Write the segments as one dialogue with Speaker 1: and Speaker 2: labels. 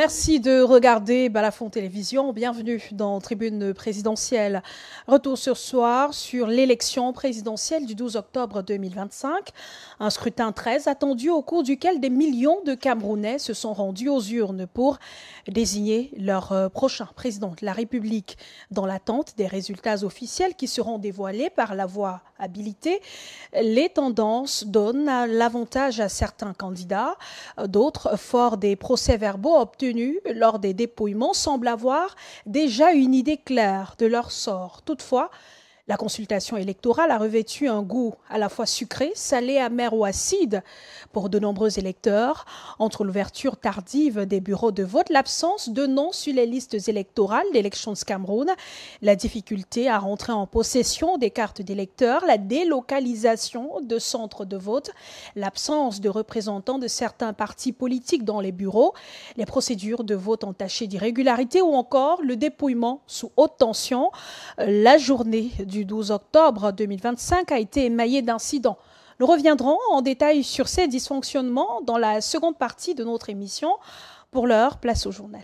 Speaker 1: Merci de regarder Balafon Télévision. Bienvenue dans Tribune présidentielle. Retour ce soir sur l'élection présidentielle du 12 octobre 2025. Un scrutin très attendu au cours duquel des millions de Camerounais se sont rendus aux urnes pour désigner leur prochain président de la République. Dans l'attente des résultats officiels qui seront dévoilés par la voie habilitée, les tendances donnent l'avantage à certains candidats. D'autres, forts des procès-verbaux obtenus lors des dépouillements, semblent avoir déjà une idée claire de leur sort. Toutefois, la consultation électorale a revêtu un goût à la fois sucré, salé, amer ou acide pour de nombreux électeurs. Entre l'ouverture tardive des bureaux de vote, l'absence de noms sur les listes électorales d'Elections Cameroun, la difficulté à rentrer en possession des cartes d'électeurs, la délocalisation de centres de vote, l'absence de représentants de certains partis politiques dans les bureaux, les procédures de vote entachées d'irrégularités ou encore le dépouillement sous haute tension. La journée du 12 octobre 2025 a été émaillée d'incidents. Nous reviendrons en détail sur ces dysfonctionnements dans la seconde partie de notre émission. Pour l'heure, place au journal.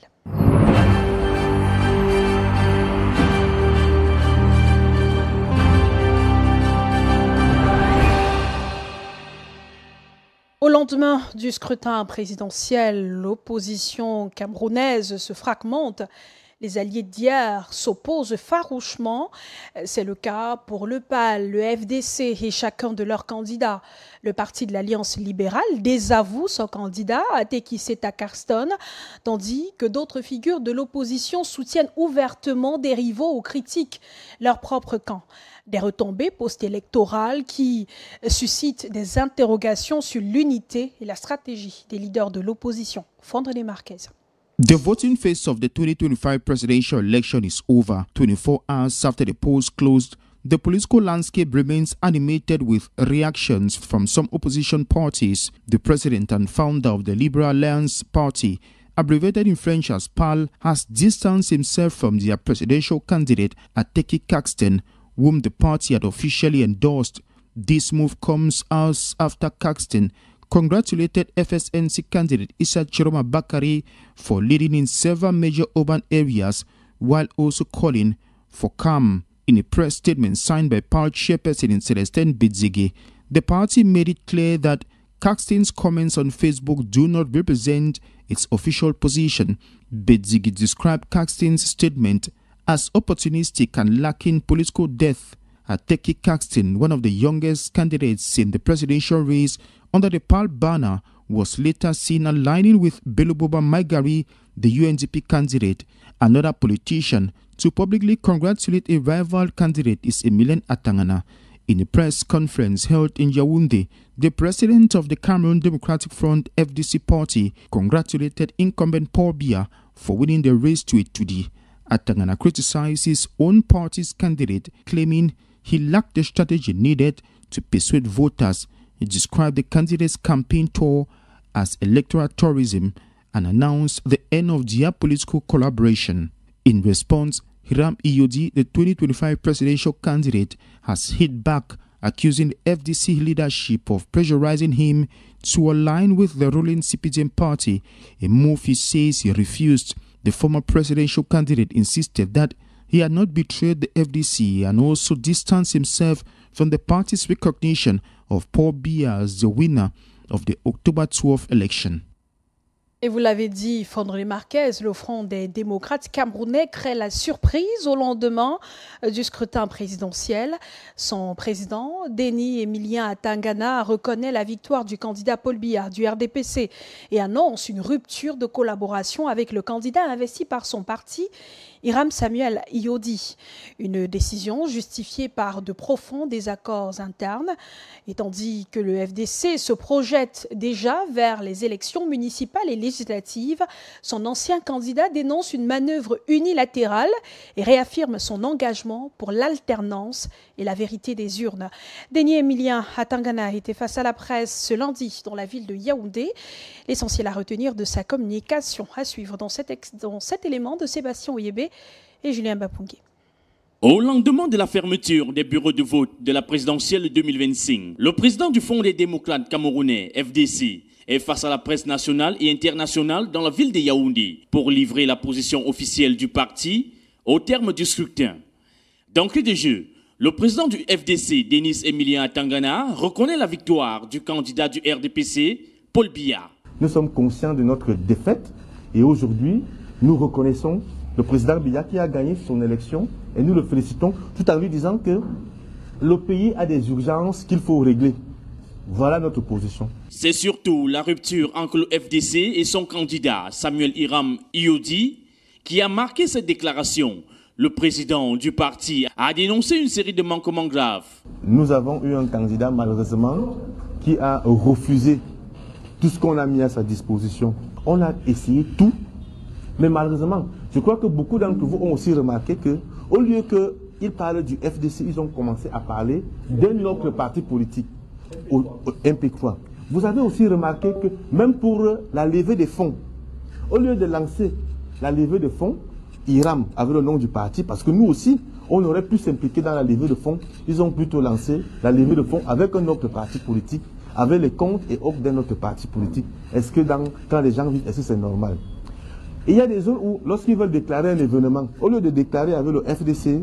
Speaker 1: Au lendemain du scrutin présidentiel, l'opposition camerounaise se fragmente. Les alliés d'hier s'opposent farouchement. C'est le cas pour le PAL, le FDC et chacun de leurs candidats. Le parti de l'Alliance libérale désavoue son candidat, Tekiseta Carston, tandis que d'autres figures de l'opposition soutiennent ouvertement des rivaux ou critiquent leur propre camp. Des retombées post-électorales qui suscitent des interrogations sur l'unité et la stratégie des leaders de l'opposition. Fondre Marquez.
Speaker 2: The voting phase of the 2025 presidential election is over. 24 hours after the polls closed, the political landscape remains animated with reactions from some opposition parties. The president and founder of the Liberal Alliance Party, abbreviated in French as PAL, has distanced himself from their presidential candidate, Ateki Caxton, whom the party had officially endorsed. This move comes hours after Caxton congratulated FSNC candidate Issa Chiroma Bakari for leading in several major urban areas, while also calling for calm. In a press statement signed by PAL chairperson Celestin Bidzige, the party made it clear that Caxton's comments on Facebook do not represent its official position. Bidzige described Caxton's statement as opportunistic and lacking political depth. Ateki Caxton, one of the youngest candidates in the presidential race under the PAL banner, was later seen aligning with Beluboba Maigari, the UNDP candidate. Another politician to publicly congratulate a rival candidate is Emilian Atangana. In a press conference held in Yaoundé, the president of the Cameroon Democratic Front FDC party congratulated incumbent Paul Biya for winning the race to Itudi. Atangana criticized his own party's candidate, claiming he lacked the strategy needed to persuade voters. He described the candidate's campaign tour as electoral tourism and announced the end of their political collaboration. In response, Hiram Iyodi, the 2025 presidential candidate, has hit back, accusing the FDC leadership of pressurizing him to align with the ruling CPDM party, a move he says he refused. The former presidential candidate insisted that he had not betrayed the FDC and also distanced himself from the party's recognition of Paul Biya as the winner of the October 12 election.
Speaker 1: Et vous l'avez dit, Fondre Marquez, le Front des démocrates camerounais crée la surprise au lendemain du scrutin présidentiel. Son président, Denis Emilien Atangana, reconnaît la victoire du candidat Paul Biya du RDPC et annonce une rupture de collaboration avec le candidat investi par son parti, Hiram Samuel Iyodi. Une décision justifiée par de profonds désaccords internes. Et tandis que le FDC se projette déjà vers les élections municipales et législatives, son ancien candidat dénonce une manœuvre unilatérale et réaffirme son engagement pour l'alternance et la vérité des urnes. Denis Emilien Atangana était face à la presse ce lundi dans la ville de Yaoundé. L'essentiel à retenir de sa communication à suivre dans cet élément de Sébastien Oyébé et Julien Bapungué.
Speaker 3: Au lendemain de la fermeture des bureaux de vote de la présidentielle 2025, le président du Front des démocrates camerounais, FDC, est face à la presse nationale et internationale dans la ville de Yaoundé pour livrer la position officielle du parti au terme du scrutin. D'entrée de jeu, le président du FDC, Denis Emilien Atangana, reconnaît la victoire du candidat du RDPC, Paul Biya.
Speaker 4: Nous sommes conscients de notre défaite et aujourd'hui, nous reconnaissons le président Biya qui a gagné son élection et nous le félicitons tout en lui disant que le pays a des urgences qu'il faut régler. Voilà notre position.
Speaker 3: C'est surtout la rupture entre le FDC et son candidat, Samuel Iram Iodi, qui a marqué cette déclaration. Le président du parti a dénoncé une série de manquements graves.
Speaker 4: Nous avons eu un candidat, malheureusement, qui a refusé tout ce qu'on a mis à sa disposition. On a essayé tout, mais malheureusement, je crois que beaucoup d'entre vous ont aussi remarqué qu'au lieu qu'ils parlent du FDC, ils ont commencé à parler d'un autre parti politique, au MP3. Vous avez aussi remarqué que même pour la levée des fonds, au lieu de lancer la levée de fonds, Iram avait le nom du parti, parce que nous aussi, on aurait pu s'impliquer dans la levée de fonds. Ils ont plutôt lancé la levée de fonds avec un autre parti politique, avec les comptes et autres d'un autre parti politique. Est-ce que quand les gens vivent, est-ce que c'est normal? Et il y a des zones où, lorsqu'ils veulent déclarer un événement, au lieu de déclarer avec le FDC,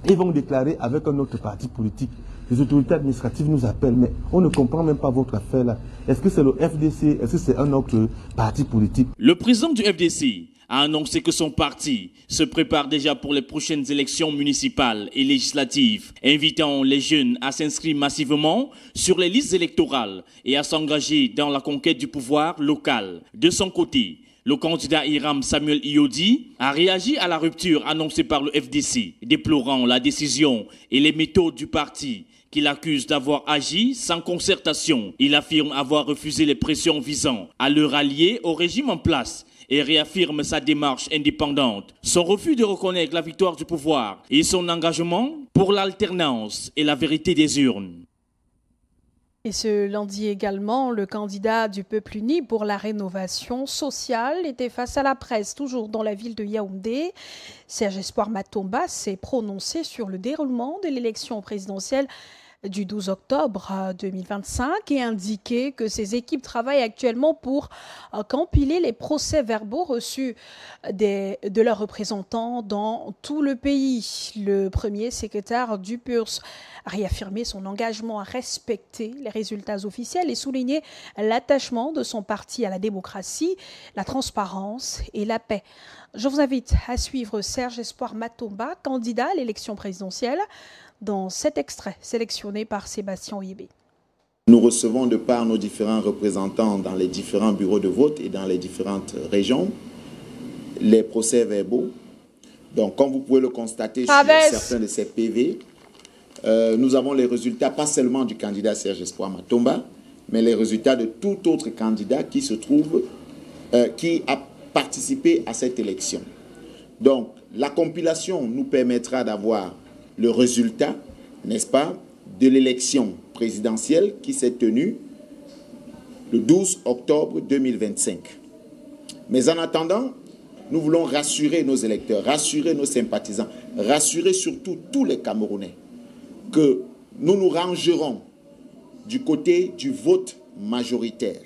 Speaker 4: ils vont déclarer avec un autre parti politique. Les autorités administratives nous appellent, mais on ne comprend même pas votre affaire là. Est-ce que c'est le FDC? Est-ce que c'est un autre parti politique?
Speaker 3: Le président du FDC a annoncé que son parti se prépare déjà pour les prochaines élections municipales et législatives, invitant les jeunes à s'inscrire massivement sur les listes électorales et à s'engager dans la conquête du pouvoir local. De son côté, le candidat Iram Samuel Iodi a réagi à la rupture annoncée par le FDC, déplorant la décision et les méthodes du parti qu'il accuse d'avoir agi sans concertation. Il affirme avoir refusé les pressions visant à le rallier au régime en place et réaffirme sa démarche indépendante, son refus de reconnaître la victoire du pouvoir et son engagement pour l'alternance et la vérité des urnes.
Speaker 1: Et ce lundi également, le candidat du Peuple uni pour la rénovation sociale était face à la presse, toujours dans la ville de Yaoundé. Serge Espoir Matomba s'est prononcé sur le déroulement de l'élection présidentielle du 12 octobre 2025 et indiqué que ses équipes travaillent actuellement pour compiler les procès-verbaux reçus de leurs représentants dans tout le pays. Le premier secrétaire du PURS a réaffirmé son engagement à respecter les résultats officiels et souligné l'attachement de son parti à la démocratie, la transparence et la paix. Je vous invite à suivre Serge Espoir Matomba, candidat à l'élection présidentielle, dans cet extrait sélectionné par Sébastien Oyébé.
Speaker 5: Nous recevons de par nos différents représentants dans les différents bureaux de vote et dans les différentes régions les procès-verbaux. Donc, comme vous pouvez le constater sur certains de ces PV, nous avons les résultats pas seulement du candidat Serge Espoir Matomba, mais les résultats de tout autre candidat qui se trouve, qui a participé à cette élection. Donc, la compilation nous permettra d'avoir le résultat, n'est-ce pas, de l'élection présidentielle qui s'est tenue le 12 octobre 2025. Mais en attendant, nous voulons rassurer nos électeurs, rassurer nos sympathisants, rassurer surtout tous les Camerounais que nous nous rangerons du côté du vote majoritaire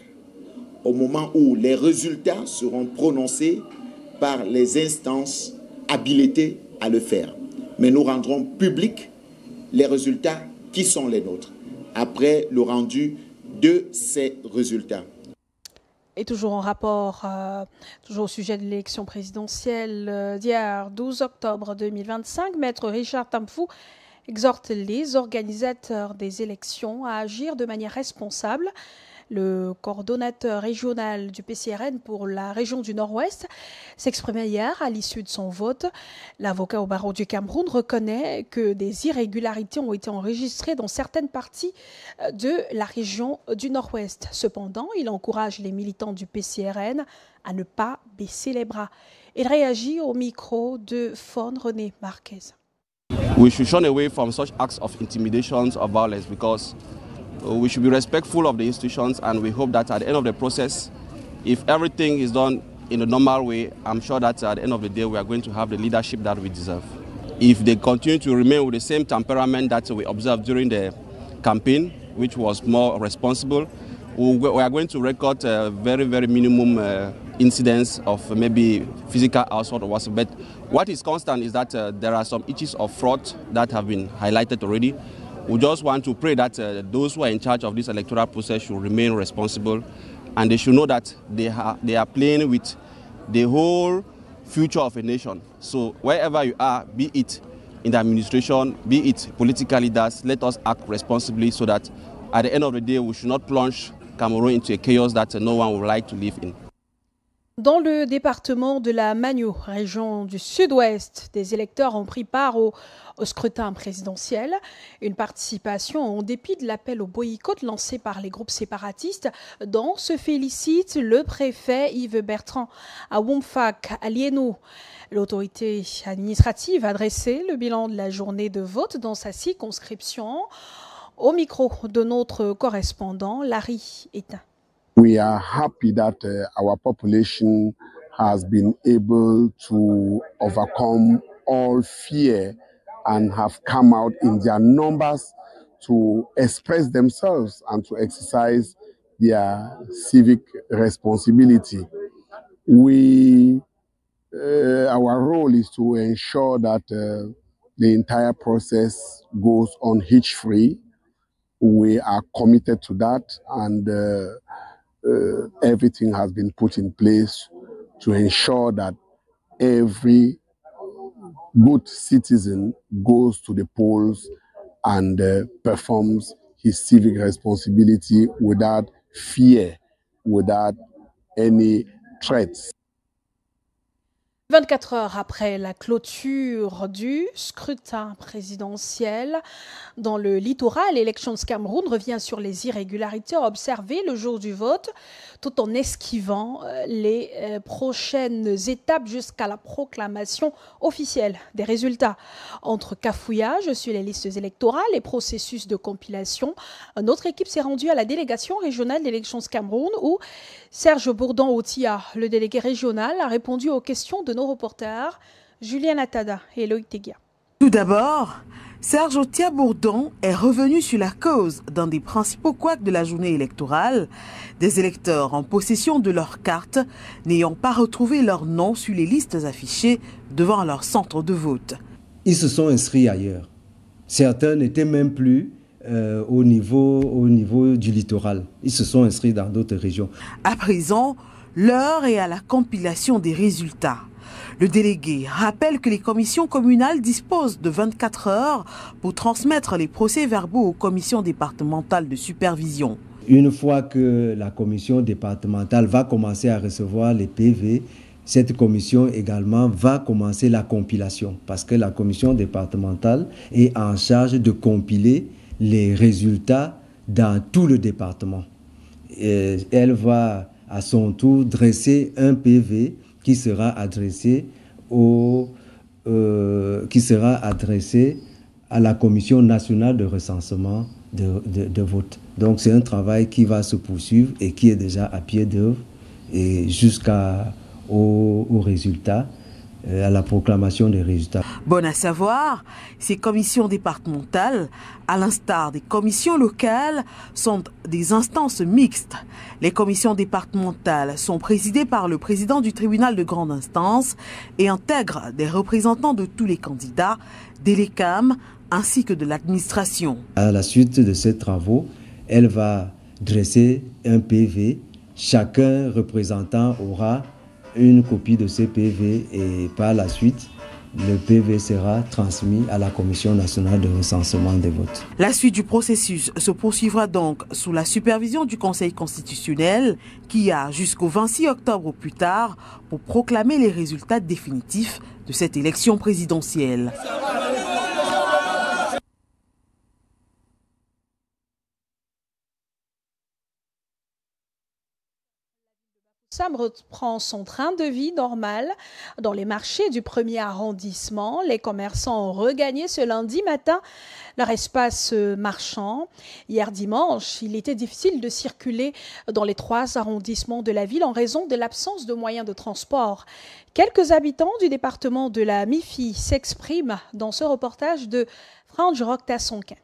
Speaker 5: au moment où les résultats seront prononcés par les instances habilitées à le faire. Mais nous rendrons publics les résultats qui sont les nôtres, après le rendu de ces résultats.
Speaker 1: Et toujours en rapport, toujours au sujet de l'élection présidentielle d'hier, 12 octobre 2025, Maître Richard Tamfou exhorte les organisateurs des élections à agir de manière responsable. Le coordonnateur régional du PCRN pour la région du Nord-Ouest s'exprimait hier à l'issue de son vote. L'avocat au barreau du Cameroun reconnaît que des irrégularités ont été enregistrées dans certaines parties de la région du Nord-Ouest. Cependant, il encourage les militants du PCRN à ne pas baisser les bras. Il réagit au micro de Fon René Marquez.
Speaker 6: We should shun away from such acts of intimidation or violence because we should be respectful of the institutions, and we hope that at the end of the process, if everything is done in a normal way, I'm sure that at the end of the day we are going to have the leadership that we deserve. If they continue to remain with the same temperament that we observed during the campaign, which was more responsible, we are going to record very, very minimum incidents of maybe physical assault or whatsoever. But what is constant is that there are some issues of fraud that have been highlighted already. We just want to pray that those who are in charge of this electoral process should remain responsible, and they should know that they are playing with the whole future of a nation. So wherever you are, be it in the administration, be it political leaders, let us act responsibly so that at the end of the day, we should not plunge Cameroun into a chaos that no one would like to live in.
Speaker 1: Dans le département de la Magno, région du sud-ouest, des électeurs ont pris part au scrutin présidentiel. Une participation en dépit de l'appel au boycott lancé par les groupes séparatistes, dont se félicite le préfet Yves Bertrand à Womfak, à Liénou. L'autorité administrative a dressé le bilan de la journée de vote dans sa circonscription. Au micro de notre correspondant, Larry Etain.
Speaker 7: We are happy that our population has been able to overcome all fear and have come out in their numbers to express themselves and to exercise their civic responsibility. Our role is to ensure that the entire process goes on hitch-free. We are committed to that, and everything has been put in place to ensure that every good citizen goes to the polls and performs his civic responsibility without fear, without any threats.
Speaker 1: 24 heures après la clôture du scrutin présidentiel dans le littoral, Elections Cameroun revient sur les irrégularités observées le jour du vote, tout en esquivant les prochaines étapes jusqu'à la proclamation officielle des résultats. Entre cafouillage sur les listes électorales et processus de compilation, notre équipe s'est rendue à la délégation régionale d'Elections Cameroun où Serge Bourdon-Outia, le délégué régional, a répondu aux questions de nos reporters Julien Atada et Loïc Teguia.
Speaker 8: Tout d'abord, Serge Outia-Bourdon est revenu sur la cause d'un des principaux couacs de la journée électorale, des électeurs en possession de leurs cartes n'ayant pas retrouvé leur nom sur les listes affichées devant leur centre de vote.
Speaker 9: Ils se sont inscrits ailleurs. Certains n'étaient même plus au niveau du littoral. Ils se sont inscrits dans d'autres régions.
Speaker 8: À présent, l'heure est à la compilation des résultats. Le délégué rappelle que les commissions communales disposent de 24 heures pour transmettre les procès-verbaux aux commissions départementales de supervision.
Speaker 9: Une fois que la commission départementale va commencer à recevoir les PV, cette commission également va commencer la compilation parce que la commission départementale est en charge de compiler les résultats dans tout le département. Et elle va à son tour dresser un PV qui sera adressé à la Commission nationale de recensement de vote. Donc c'est un travail qui va se poursuivre et qui est déjà à pied d'œuvre et jusqu'au résultat, à la proclamation des résultats.
Speaker 8: Bon à savoir, ces commissions départementales, à l'instar des commissions locales, sont des instances mixtes. Les commissions départementales sont présidées par le président du tribunal de grande instance et intègrent des représentants de tous les candidats, des LECAM ainsi que de l'administration.
Speaker 9: À la suite de ces travaux, elle va dresser un PV. Chacun représentant aura une copie de ce PV et par la suite, le PV sera transmis à la Commission nationale de recensement des votes.
Speaker 8: La suite du processus se poursuivra donc sous la supervision du Conseil constitutionnel qui a jusqu'au 26 octobre au plus tard pour proclamer les résultats définitifs de cette élection présidentielle.
Speaker 1: Sam reprend son train de vie normal. Dans les marchés du 1er arrondissement, les commerçants ont regagné ce lundi matin leur espace marchand. Hier dimanche, il était difficile de circuler dans les 3 arrondissements de la ville en raison de l'absence de moyens de transport. Quelques habitants du département de la MIFI s'expriment dans ce reportage de Franck Tassonquin.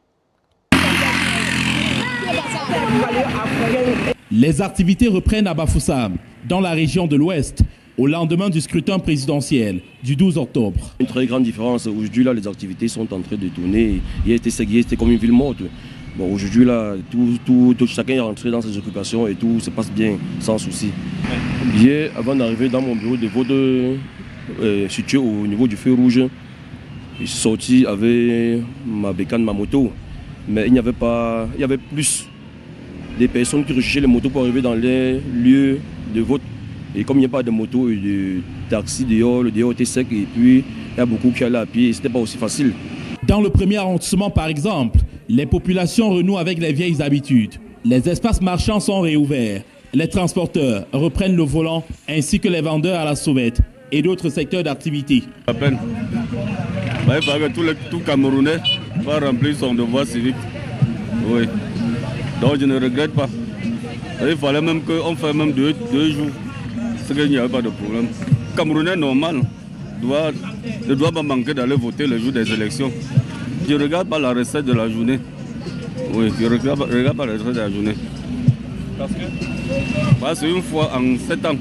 Speaker 10: Les activités reprennent à Bafoussam, dans la région de l'Ouest, au lendemain du scrutin présidentiel du 12 octobre.
Speaker 11: Une très grande différence. Aujourd'hui, là, les activités sont en train de tourner. Hier, c'était comme une ville morte. Bon, aujourd'hui, là, chacun est rentré dans ses occupations et tout se passe bien, sans souci. Hier, avant d'arriver dans mon bureau de vote situé au niveau du feu rouge, je suis sorti avec ma bécane, ma moto. Mais il y avait plus de personnes qui recherchaient les motos pour arriver dans les lieux de vote. Et comme il n'y a pas de moto et de taxi dehors, le dehors était sec et puis il y a beaucoup qui allaient à pied et ce n'était pas aussi facile.
Speaker 10: Dans le premier arrondissement par exemple, les populations renouent avec les vieilles habitudes. Les espaces marchands sont réouverts. Les transporteurs reprennent le volant ainsi que les vendeurs à la sauvette et d'autres secteurs d'activité.
Speaker 12: À peine. Il fallait que tout Camerounais va remplir son devoir civique. Oui. Donc je ne regrette pas. Il fallait même qu'on fasse même deux jours. C'est qu'il n'y avait pas de problème. Camerounais normal ne doit pas manquer d'aller voter le jour des élections. Je ne regarde pas la recette de la journée. Oui, je ne regarde pas la recette de la journée. Parce qu'une fois en 7 ans,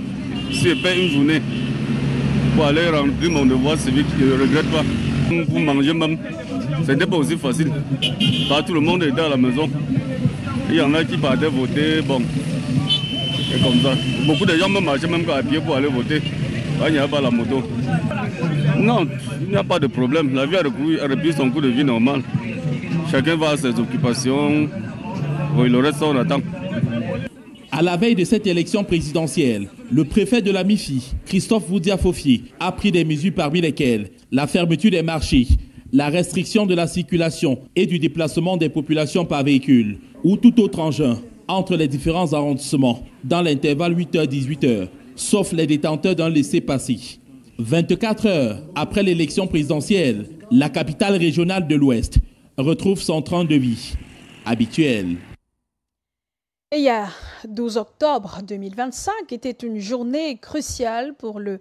Speaker 12: si je paie une journée pour aller remplir mon devoir civique, je ne regrette pas. Pour manger même, ce n'était pas aussi facile. Pas tout le monde était à la maison. Il y en a qui partaient voter, bon, et comme ça. Beaucoup de gens me marchaient même à pied pour aller voter. Il n'y a pas la moto. Non, il n'y a pas de problème. La vie a repris son cours de vie normal. Chacun va à ses occupations. Oui, le reste, on attend.
Speaker 10: À la veille de cette élection présidentielle, le préfet de la MIFI, Christophe Woudia-Fofié, a pris des mesures parmi lesquelles la fermeture des marchés, la restriction de la circulation et du déplacement des populations par véhicule ou tout autre engin entre les différents arrondissements dans l'intervalle 8h-18h, sauf les détenteurs d'un laissez-passer. 24 heures après l'élection présidentielle, la capitale régionale de l'Ouest retrouve son train de vie habituel.
Speaker 1: Et hier, 12 octobre 2025 était une journée cruciale pour le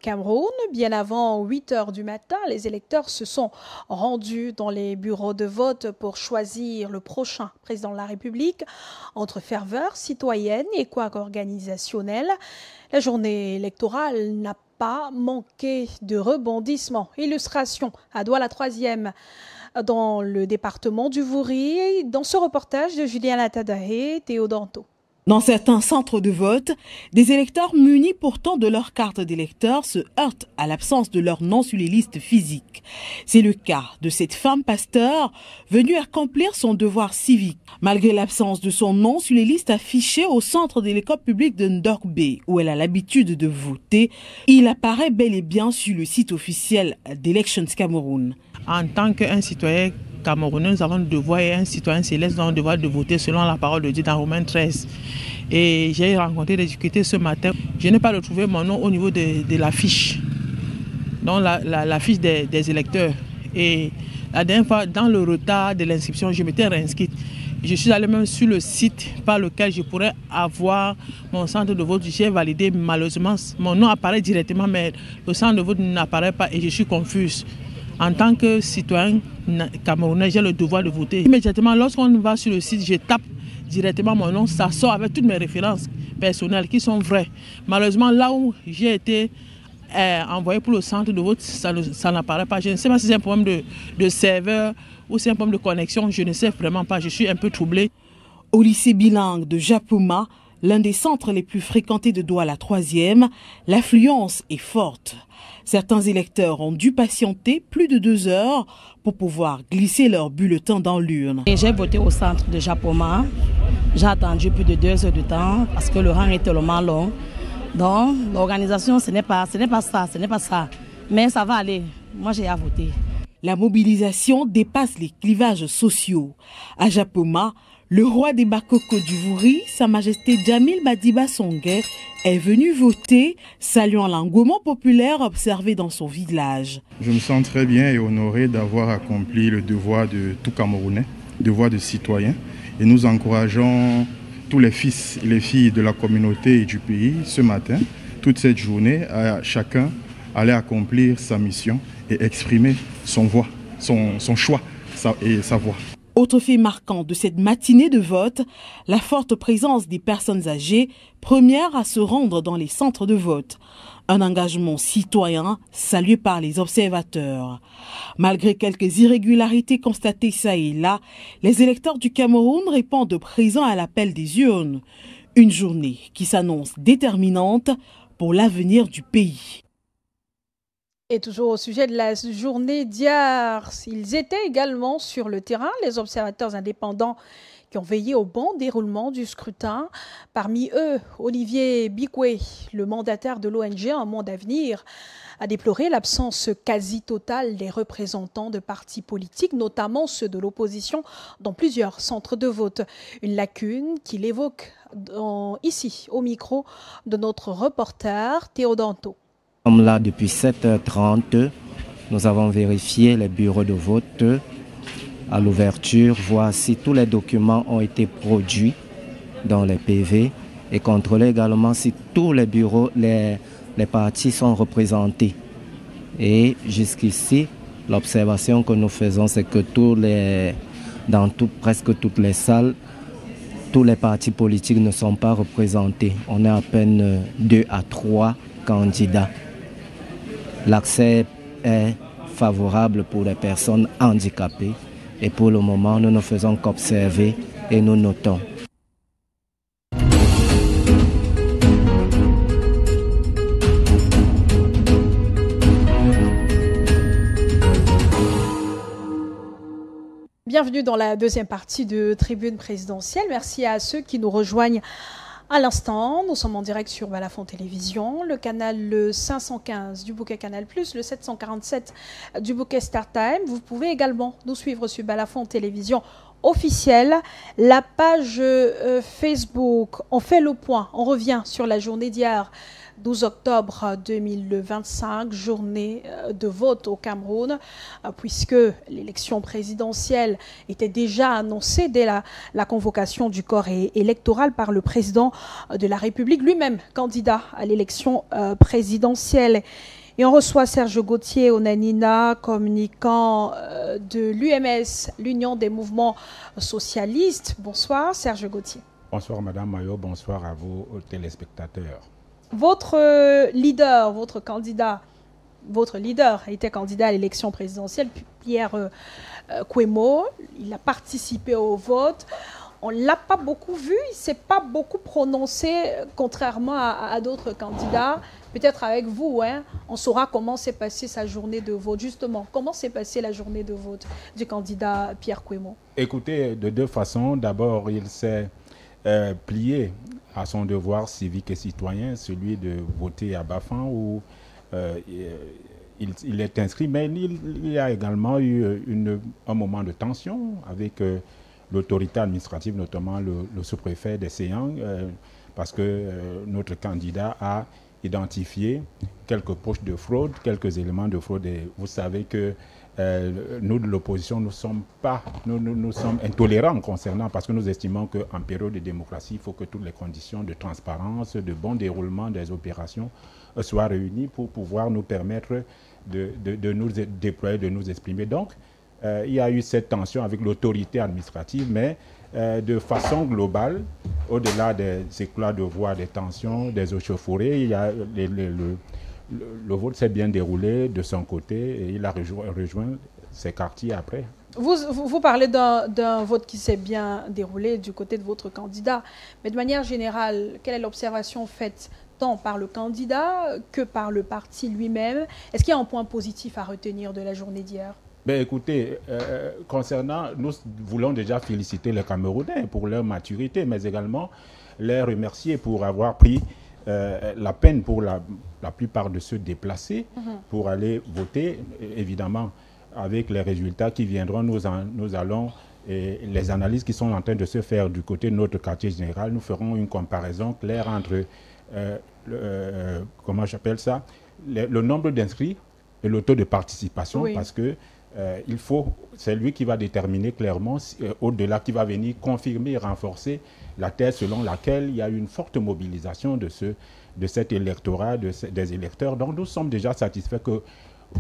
Speaker 1: Cameroun. Bien avant 8 heures du matin, les électeurs se sont rendus dans les bureaux de vote pour choisir le prochain président de la République. Entre ferveur citoyenne et couac organisationnel, la journée électorale n'a pas manqué de rebondissements. Illustration à Douala 3e. Dans le département du Vouri, dans ce reportage de Julien Latadahe, Théo Danto.
Speaker 8: Dans certains centres de vote, des électeurs munis pourtant de leur carte d'électeur se heurtent à l'absence de leur nom sur les listes physiques. C'est le cas de cette femme pasteur venue accomplir son devoir civique. Malgré l'absence de son nom sur les listes affichées au centre de l'école publique de Ndorbe, où elle a l'habitude de voter, il apparaît bel et bien sur le site officiel d'Elections Cameroun.
Speaker 13: En tant qu'un citoyen camerounais, nous avons le devoir, et un citoyen céleste a le devoir de voter selon la parole de Dieu dans Romains 13. Et j'ai rencontré des difficultés ce matin. Je n'ai pas retrouvé mon nom au niveau de la fiche, donc la fiche des électeurs. Et la dernière fois, dans le retard de l'inscription, je m'étais réinscrite. Je suis allé même sur le site par lequel je pourrais avoir mon centre de vote. J'ai validé, malheureusement, mon nom apparaît directement, mais le centre de vote n'apparaît pas et je suis confuse. En tant que citoyen camerounais, j'ai le devoir de voter. Immédiatement, lorsqu'on va sur le site, je tape directement mon nom, ça sort avec toutes mes références personnelles qui sont vraies. Malheureusement, là où j'ai été envoyé pour le centre de vote, ça n'apparaît pas. Je ne sais pas si c'est un problème de serveur ou c'est un problème de connexion, je ne sais vraiment pas. Je suis un peu troublé.
Speaker 8: Au lycée bilingue de Japoma, l'un des centres les plus fréquentés de Douala 3e, l'affluence est forte. Certains électeurs ont dû patienter plus de 2 heures pour pouvoir glisser leur bulletin dans l'urne.
Speaker 14: J'ai voté au centre de Japoma. J'ai attendu plus de 2 heures de temps parce que le rang est tellement long. Donc l'organisation, ce n'est pas ça. Mais ça va aller. Moi, j'ai à voter.
Speaker 8: La mobilisation dépasse les clivages sociaux. À Japoma, le roi des Bakoko du Vouri, Sa Majesté Djamil Madiba Songhé, est venu voter, saluant l'engouement populaire observé dans son village.
Speaker 15: Je me sens très bien et honoré d'avoir accompli le devoir de tout Camerounais, devoir de citoyen. Et nous encourageons tous les fils et les filles de la communauté et du pays ce matin, toute cette journée, à chacun aller accomplir sa mission et exprimer son choix et sa voix.
Speaker 8: Autre fait marquant de cette matinée de vote, la forte présence des personnes âgées, premières à se rendre dans les centres de vote. Un engagement citoyen salué par les observateurs. Malgré quelques irrégularités constatées ça et là, les électeurs du Cameroun répondent présents à l'appel des urnes. Une journée qui s'annonce déterminante pour l'avenir du pays.
Speaker 1: Et toujours au sujet de la journée d'hier, ils étaient également sur le terrain, les observateurs indépendants qui ont veillé au bon déroulement du scrutin. Parmi eux, Olivier Bigwe, le mandataire de l'ONG Un Monde à Venir, a déploré l'absence quasi totale des représentants de partis politiques, notamment ceux de l'opposition, dans plusieurs centres de vote. Une lacune qu'il évoque ici, au micro de notre reporter Théo Danto.
Speaker 16: Nous sommes là depuis 7h30. Nous avons vérifié les bureaux de vote à l'ouverture, voir si tous les documents ont été produits dans les PV et contrôler également si tous les bureaux, les partis sont représentés. Et jusqu'ici, l'observation que nous faisons, c'est que presque toutes les salles, tous les partis politiques ne sont pas représentés. On est à peine 2 à 3 candidats. L'accès est favorable pour les personnes handicapées et pour le moment, nous ne faisons qu'observer et nous notons.
Speaker 1: Bienvenue dans la deuxième partie de Tribune présidentielle. Merci à ceux qui nous rejoignent à l'instant. Nous sommes en direct sur Balafon Télévision, le canal 515 du bouquet Canal+, le 747 du bouquet StarTime. Vous pouvez également nous suivre sur Balafon Télévision officielle, la page Facebook. On fait le point, on revient sur la journée d'hier, 12 octobre 2025, journée de vote au Cameroun, puisque l'élection présidentielle était déjà annoncée dès la convocation du corps électoral par le président de la République, lui-même candidat à l'élection présidentielle. Et on reçoit Serge Gauthier Onanina, communicant de l'UMS, l'Union des mouvements socialistes. Bonsoir Serge Gauthier.
Speaker 17: Bonsoir Madame Mayo, bonsoir à vos téléspectateurs.
Speaker 1: Votre leader, votre leader était candidat à l'élection présidentielle, Pierre Kwemo. Il a participé au vote. On ne l'a pas beaucoup vu, il ne s'est pas beaucoup prononcé, contrairement à d'autres candidats. Peut-être avec vous, on saura comment s'est passée sa journée de vote. Justement, comment s'est passée la journée de vote du candidat Pierre Kwemo?
Speaker 17: Écoutez, de deux façons. D'abord, il s'est plié à son devoir civique et citoyen, celui de voter à Bafan, où il est inscrit, mais il y a également eu un moment de tension avec l'autorité administrative, notamment le sous-préfet des Séans, parce que notre candidat a identifié quelques poches de fraude, quelques éléments de fraude. Et vous savez que nous, de l'opposition, nous sommes intolérants concernant, parce que nous estimons qu'en période de démocratie, il faut que toutes les conditions de transparence, de bon déroulement des opérations soient réunies pour pouvoir nous permettre de nous déployer, de nous exprimer. Donc, il y a eu cette tension avec l'autorité administrative, mais de façon globale, au-delà des éclats de voix, des tensions, des échauffourées, il y a le vote s'est bien déroulé de son côté et il a rejoint ses quartiers après.
Speaker 1: Vous parlez d'un vote qui s'est bien déroulé du côté de votre candidat, mais de manière générale, quelle est l'observation faite tant par le candidat que par le parti lui-même? Est-ce qu'il y a un point positif à retenir de la journée d'hier?
Speaker 17: Ben écoutez, concernant, nous voulons déjà féliciter les Camerounais pour leur maturité, mais également les remercier pour avoir pris la peine pour la plupart de se déplacer pour aller voter. Évidemment, avec les résultats qui viendront, nous allons, et les analyses qui sont en train de se faire du côté de notre quartier général, nous ferons une comparaison claire entre, comment j'appelle ça, le nombre d'inscrits et le taux de participation, oui. Parce que c'est lui qui va déterminer clairement, au-delà, qui va venir confirmer, renforcer la thèse selon laquelle il y a une forte mobilisation de cet électorat, des électeurs. Donc nous sommes déjà satisfaits que,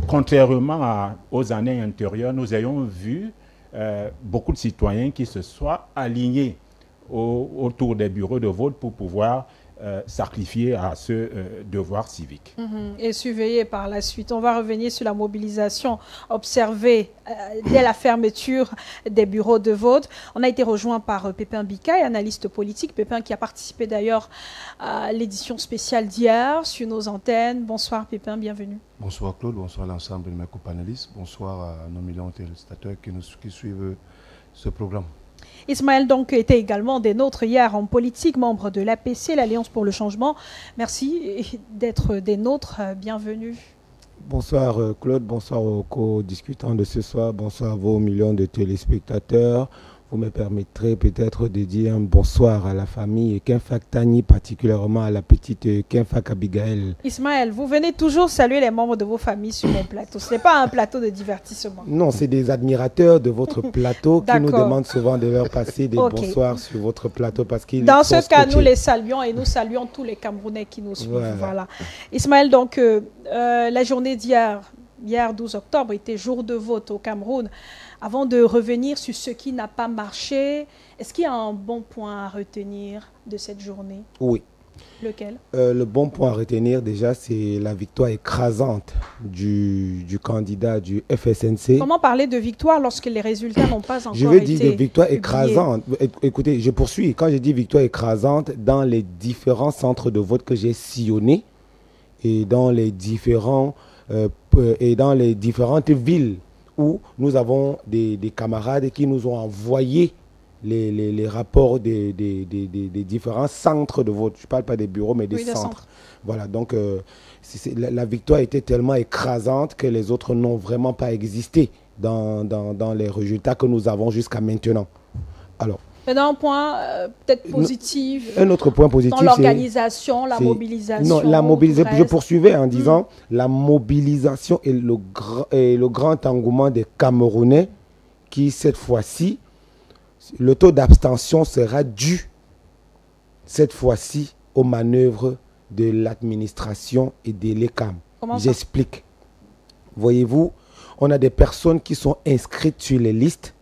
Speaker 17: contrairement aux années antérieures, nous ayons vu beaucoup de citoyens qui se soient alignés autour des bureaux de vote pour pouvoir sacrifier à ce devoir civique.
Speaker 1: Et surveiller par la suite. On va revenir sur la mobilisation observée dès la fermeture des bureaux de vote. On a été rejoint par Pépin Bikaï, analyste politique. Pépin qui a participé d'ailleurs à l'édition spéciale d'hier sur nos antennes. Bonsoir Pépin, bienvenue.
Speaker 18: Bonsoir Claude, bonsoir à l'ensemble de mes co-panélistes. Bonsoir à nos millions de téléspectateurs qui suivent ce programme.
Speaker 1: Ismaël donc était également des nôtres hier en politique, membre de l'APC, l'Alliance pour le changement. Merci d'être des nôtres, bienvenue.
Speaker 19: Bonsoir Claude, bonsoir aux co-discutants de ce soir, bonsoir à vos millions de téléspectateurs. Vous me permettrez peut-être de dire un bonsoir à la famille Kenfak Tani, particulièrement à la petite Kenfak Abigail.
Speaker 1: Ismaël, vous venez toujours saluer les membres de vos familles sur mon plateau. Ce n'est pas un plateau de divertissement.
Speaker 19: Non, c'est des admirateurs de votre plateau qui nous demandent souvent de leur passer des bonsoirs sur votre plateau parce qu'ils
Speaker 1: dans ce cas, nous les saluons et nous saluons tous les Camerounais qui nous suivent. Voilà. Ismaël, donc, la journée d'hier, hier 12 octobre, était jour de vote au Cameroun. Avant de revenir sur ce qui n'a pas marché, est-ce qu'il y a un bon point à retenir de cette journée?
Speaker 19: Oui.
Speaker 1: Lequel?
Speaker 19: Le bon point à retenir déjà, c'est la victoire écrasante du candidat du FSNC.
Speaker 1: Comment parler de victoire lorsque les résultats n'ont pas encore été
Speaker 19: Je veux dire de victoire
Speaker 1: publiés.
Speaker 19: écrasante. Écoutez, je poursuis. Quand je dis victoire écrasante, dans les différents centres de vote que j'ai sillonnés et dans les différentes villes où nous avons des camarades qui nous ont envoyé les rapports des différents centres de vote. Je ne parle pas des bureaux, mais des centres. Voilà, donc la victoire était tellement écrasante que les autres n'ont vraiment pas existé dans les résultats que nous avons jusqu'à maintenant. Alors,
Speaker 1: maintenant, un point peut-être positif.
Speaker 19: Un autre point positif,
Speaker 1: dans l'organisation, la mobilisation.
Speaker 19: Non, la mobilisation. Je poursuivais en disant la mobilisation et le grand engouement des Camerounais qui, cette fois-ci, le taux d'abstention sera dû, cette fois-ci, aux manœuvres de l'administration et de l'ECAM. J'explique. Voyez-vous, on a des personnes qui sont inscrites sur les listes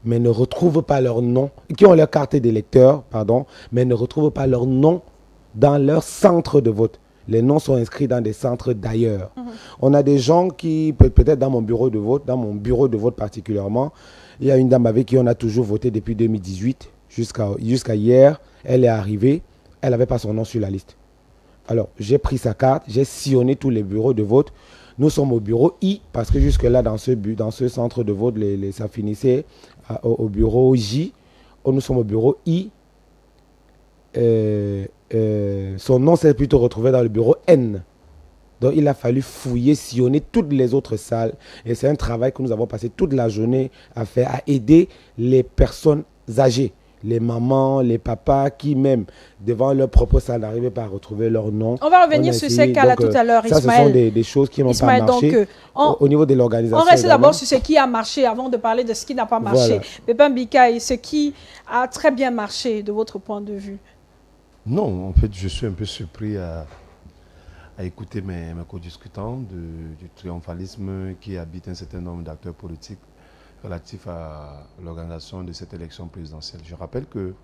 Speaker 19: mais ne retrouvent pas leur nom, qui ont leur carte d'électeur, pardon, mais ne retrouvent pas leur nom dans leur centre de vote. Les noms sont inscrits dans des centres d'ailleurs. On a des gens qui, peut-être dans mon bureau de vote particulièrement, il y a une dame avec qui on a toujours voté depuis 2018 jusqu'à hier. Elle est arrivée, elle n'avait pas son nom sur la liste. Alors, j'ai pris sa carte, j'ai sillonné tous les bureaux de vote. Nous sommes au bureau I, parce que jusque-là, dans ce centre de vote, ça finissait au bureau J. Nous sommes au bureau I. Son nom s'est plutôt retrouvé dans le bureau N. Donc, il a fallu fouiller, sillonner toutes les autres salles. Et c'est un travail que nous avons passé toute la journée à faire, à aider les personnes âgées. Les mamans, les papas qui même, devant leur propre salle, n'arrivaient pas à retrouver leur nom.
Speaker 1: On va revenir sur ces cas-là tout à l'heure, Ismaël.
Speaker 19: Ça, ce sont des choses qui n'ont pas marché au niveau de l'organisation.
Speaker 1: On reste d'abord sur ce qui a marché avant de parler de ce qui n'a pas marché. Voilà. Pépin Bikaï, ce qui a très bien marché de votre point de vue?
Speaker 18: Non, en fait, je suis un peu surpris à écouter mes co-discutants du triomphalisme qui habite un certain nombre d'acteurs politiques relatif à l'organisation de cette élection présidentielle. Je rappelle que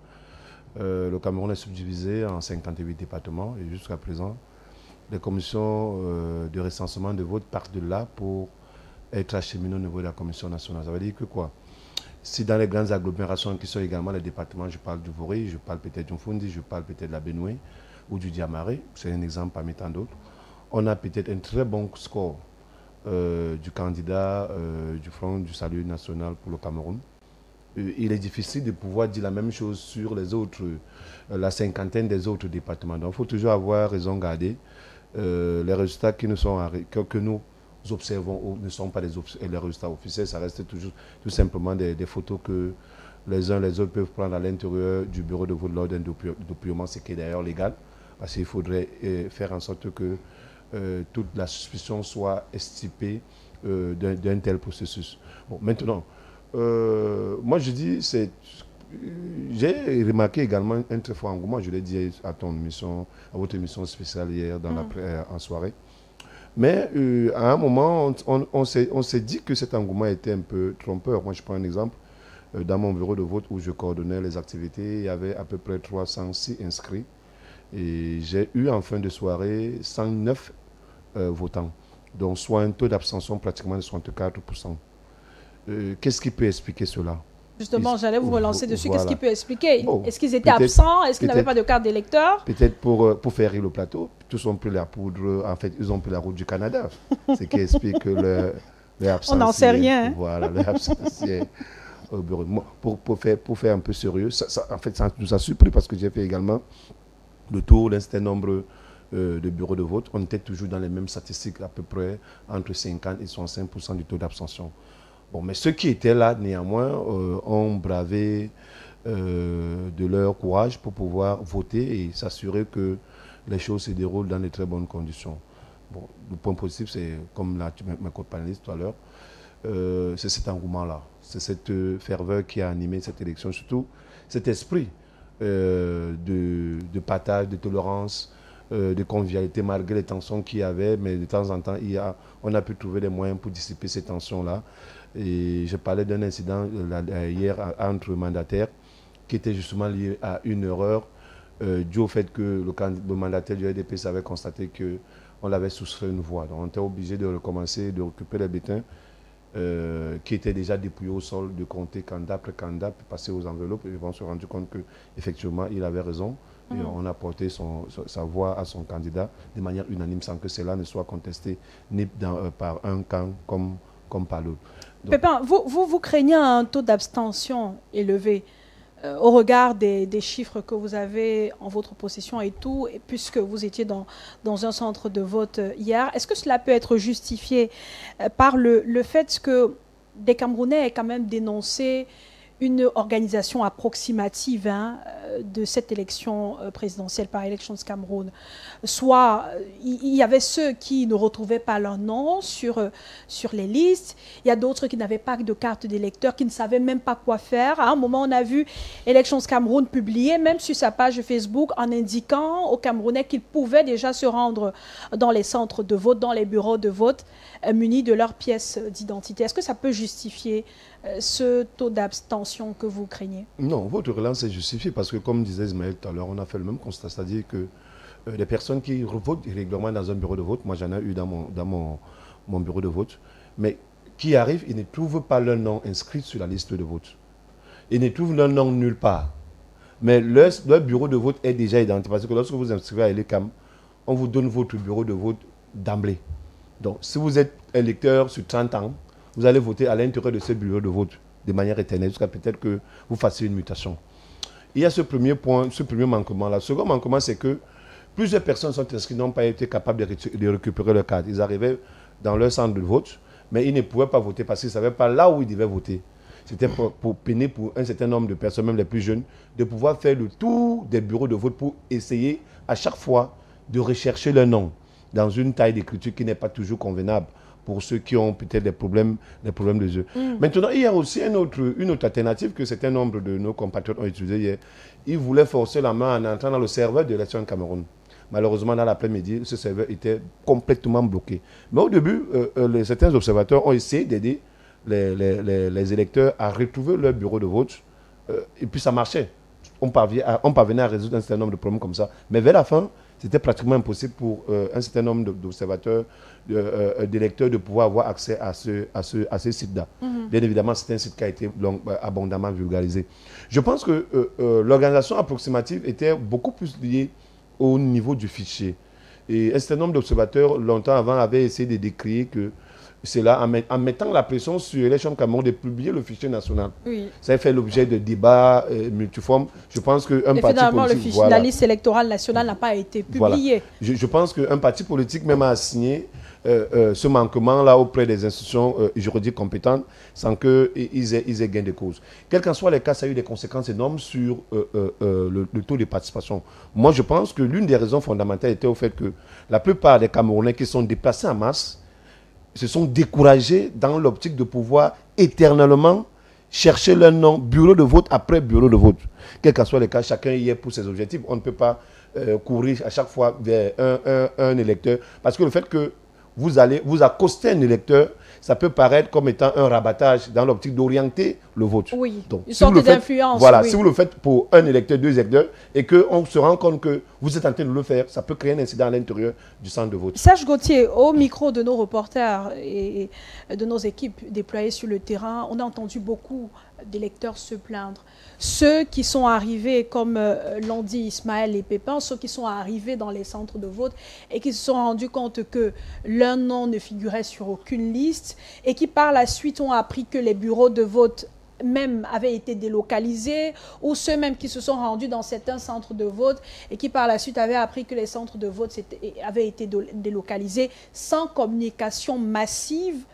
Speaker 18: le Cameroun est subdivisé en 58 départements et jusqu'à présent, les commissions de recensement de vote partent de là pour être acheminées au niveau de la Commission nationale. Ça veut dire que quoi? Si dans les grandes agglomérations qui sont également les départements, je parle du Voré, je parle peut-être du Fundi, je parle peut-être de la Benoué ou du Diamaré, c'est un exemple parmi tant d'autres, on a peut-être un très bon score du candidat du Front du Salut National pour le Cameroun. Il est difficile de pouvoir dire la même chose sur les autres, la cinquantaine des autres départements. Donc il faut toujours avoir raison garder. Les résultats que nous observons ne sont pas les résultats officiels, ça reste toujours tout simplement des photos que les uns les autres peuvent prendre à l'intérieur du bureau de vote lors d'un dépouillement, ce qui est d'ailleurs légal, parce qu'il faudrait faire en sorte que toute la suspicion soit estipée d'un tel processus. Bon, maintenant, moi je dis, j'ai remarqué également un très fort engouement, je l'ai dit à votre émission spéciale hier en soirée. Mais à un moment, on s'est dit que cet engouement était un peu trompeur. Moi, je prends un exemple. Dans mon bureau de vote où je coordonnais les activités, il y avait à peu près 306 inscrits. Et j'ai eu en fin de soirée 109 votants, donc soit un taux d'abstention pratiquement de 64%. Qu'est-ce qui peut expliquer cela?
Speaker 1: Justement, j'allais vous relancer dessus.
Speaker 18: Voilà.
Speaker 1: Qu'est-ce qui peut expliquer?
Speaker 18: Bon,
Speaker 1: est-ce qu'ils étaient absents? Est-ce qu'ils n'avaient pas de carte d'électeur?
Speaker 18: Peut-être pour faire rire le plateau, tous ont pris la poudre, en fait, ils ont pris la route du Canada. Ce qui explique leur absence.
Speaker 1: On n'en sait rien. Hein?
Speaker 18: Voilà, leur absence au bureau. Pour faire un peu sérieux, en fait, ça nous a surpris parce que j'ai fait également le tour d'un certain nombre de bureaux de vote. On était toujours dans les mêmes statistiques, à peu près entre 50 et 65% du taux d'abstention. Bon, mais ceux qui étaient là, néanmoins, ont bravé de leur courage pour pouvoir voter et s'assurer que les choses se déroulent dans de très bonnes conditions. Bon, le point positif, c'est, comme l'a dit ma co-panéliste tout à l'heure, c'est cet engouement-là, c'est cette ferveur qui a animé cette élection, surtout cet esprit de partage, de tolérance, de convivialité, malgré les tensions qu'il y avait, mais de temps en temps, on a pu trouver des moyens pour dissiper ces tensions-là. Et je parlais d'un incident hier entre mandataires qui était justement lié à une erreur dû au fait que le mandataire du RDPC avait constaté qu'on l'avait soustrait une voix. Donc on était obligé de recommencer, de récupérer les bulletins qui étaient déjà dépouillés au sol, de compter candidat après candidat, puis passer aux enveloppes. Et on s'est rendu compte qu'effectivement, il avait raison. Et on a porté sa voix à son candidat de manière unanime sans que cela ne soit contesté ni par un camp comme par l'autre.
Speaker 1: Pépin, vous craignez un taux d'abstention élevé au regard des chiffres que vous avez en votre possession et tout, et puisque vous étiez dans un centre de vote hier. Est-ce que cela peut être justifié par le fait que des Camerounais aient quand même dénoncé une organisation approximative de cette élection présidentielle par Elections Cameroun? Soit il y avait ceux qui ne retrouvaient pas leur nom sur les listes, il y a d'autres qui n'avaient pas de carte d'électeur, qui ne savaient même pas quoi faire. À un moment, on a vu Elections Cameroun publier, même sur sa page Facebook, en indiquant aux Camerounais qu'ils pouvaient déjà se rendre dans les centres de vote, dans les bureaux de vote, munis de leurs pièces d'identité. Est-ce que ça peut justifier ce taux d'abstention que vous craignez? Non,
Speaker 18: votre relance est justifiée parce que, comme disait Ismaël tout à l'heure, on a fait le même constat, c'est-à-dire que les personnes qui votent régulièrement dans un bureau de vote, moi j'en ai eu dans mon bureau de vote, mais qui arrivent, ils ne trouvent pas leur nom inscrit sur la liste de vote. Ils ne trouvent leur nom nulle part. Mais leur bureau de vote est déjà identifié parce que lorsque vous inscrivez à l'ECAM, on vous donne votre bureau de vote d'emblée. Donc, si vous êtes électeur sur 30 ans, vous allez voter à l'intérieur de ce bureau de vote de manière éternelle, jusqu'à peut-être que vous fassiez une mutation. Il y a ce premier point, ce premier manquement-là. Le second manquement, c'est que plusieurs personnes sont inscrites, n'ont pas été capables de récupérer leur carte. Ils arrivaient dans leur centre de vote, mais ils ne pouvaient pas voter parce qu'ils ne savaient pas là où ils devaient voter. C'était pour peiner pour un certain nombre de personnes, même les plus jeunes, de pouvoir faire le tour des bureaux de vote pour essayer à chaque fois de rechercher leur nom dans une taille d'écriture qui n'est pas toujours convenable pour ceux qui ont peut-être des problèmes de yeux. Maintenant, il y a aussi une autre alternative que certains nombre de nos compatriotes ont utilisé hier. Ils voulaient forcer la main en entrant dans le serveur de l'élection en Cameroun. Malheureusement, dans l'après-midi, ce serveur était complètement bloqué. Mais au début, certains observateurs ont essayé d'aider les électeurs à retrouver leur bureau de vote. Et puis ça marchait. On parvenait à résoudre un certain nombre de problèmes comme ça. Mais vers la fin, c'était pratiquement impossible pour un certain nombre d'observateurs, d'électeurs de pouvoir avoir accès à ce site-là. Bien évidemment, c'est un site qui a été abondamment vulgarisé. Je pense que l'organisation approximative était beaucoup plus liée au niveau du fichier. Et un certain nombre d'observateurs, longtemps avant, avaient essayé de décrire que cela en mettant la pression sur Elections Cameroun de publier le fichier national. Oui. Ça a fait l'objet de débats multiformes. Je pense qu'un parti politique...
Speaker 1: La liste électorale nationale n'a pas été publiée.
Speaker 18: Voilà. Je pense qu'un parti politique même a signé ce manquement-là auprès des institutions juridiques compétentes sans qu'ils aient gain de cause. Quel qu'en soit les cas, ça a eu des conséquences énormes sur le taux de participation. Moi, je pense que l'une des raisons fondamentales était au fait que la plupart des Camerounais qui sont déplacés en masse se sont découragés dans l'optique de pouvoir éternellement chercher leur nom, bureau de vote après bureau de vote. Quel qu'en soit le cas, chacun y est pour ses objectifs. On ne peut pas courir à chaque fois vers un électeur. Parce que le fait que vous accostez un électeur, ça peut paraître comme étant un rabattage dans l'optique d'orienter le vote.
Speaker 1: Oui,
Speaker 18: donc,
Speaker 1: une sorte d'influence.
Speaker 18: Voilà,
Speaker 1: oui.
Speaker 18: si vous le faites pour un électeur, 2 électeurs, et qu'on se rend compte que vous êtes en train de le faire, ça peut créer un incident à l'intérieur du centre de vote.
Speaker 1: Serge Gauthier, au micro de nos reporters et de nos équipes déployées sur le terrain, on a entendu beaucoup d'électeurs se plaindre. Ceux qui sont arrivés, comme l'ont dit Ismaël et Pépin, ceux qui sont arrivés dans les centres de vote et qui se sont rendus compte que leur nom ne figurait sur aucune liste et qui par la suite ont appris que les bureaux de vote même avaient été délocalisés, ou ceux même qui se sont rendus dans certains centres de vote et qui par la suite avaient appris que les centres de vote avaient été délocalisés sans communication massive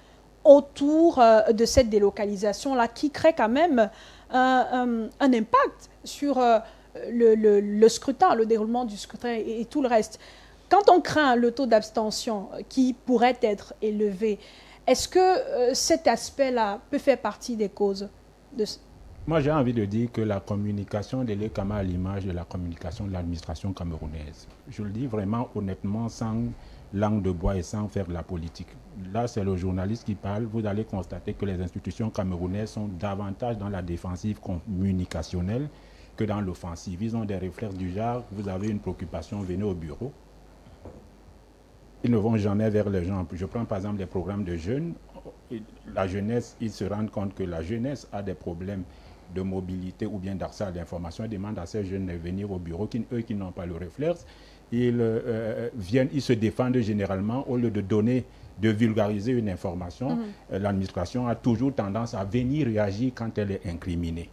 Speaker 1: autour de cette délocalisation-là, qui crée quand même un impact sur le scrutin, le déroulement du scrutin et tout le reste. Quand on craint le taux d'abstention qui pourrait être élevé, est-ce que cet aspect-là peut faire partie des causes de...
Speaker 17: Moi, j'ai envie de dire que la communication de l'ECAMA à l'image de la communication de l'administration camerounaise. Je le dis vraiment honnêtement, sans langue de bois et sans faire de la politique. Là, c'est le journaliste qui parle. Vous allez constater que les institutions camerounaises sont davantage dans la défensive communicationnelle que dans l'offensive. Ils ont des réflexes du genre, vous avez une préoccupation, venez au bureau. Ils ne vont jamais vers les gens. Je prends par exemple les programmes de jeunes. La jeunesse, ils se rendent compte que la jeunesse a des problèmes de mobilité ou bien d'accès à l'information. Ils demandent à ces jeunes de venir au bureau, eux qui n'ont pas le réflexe. Ils viennent, ils se défendent généralement au lieu de donner, de vulgariser une information. L'administration a toujours tendance à venir réagir quand elle est incriminée.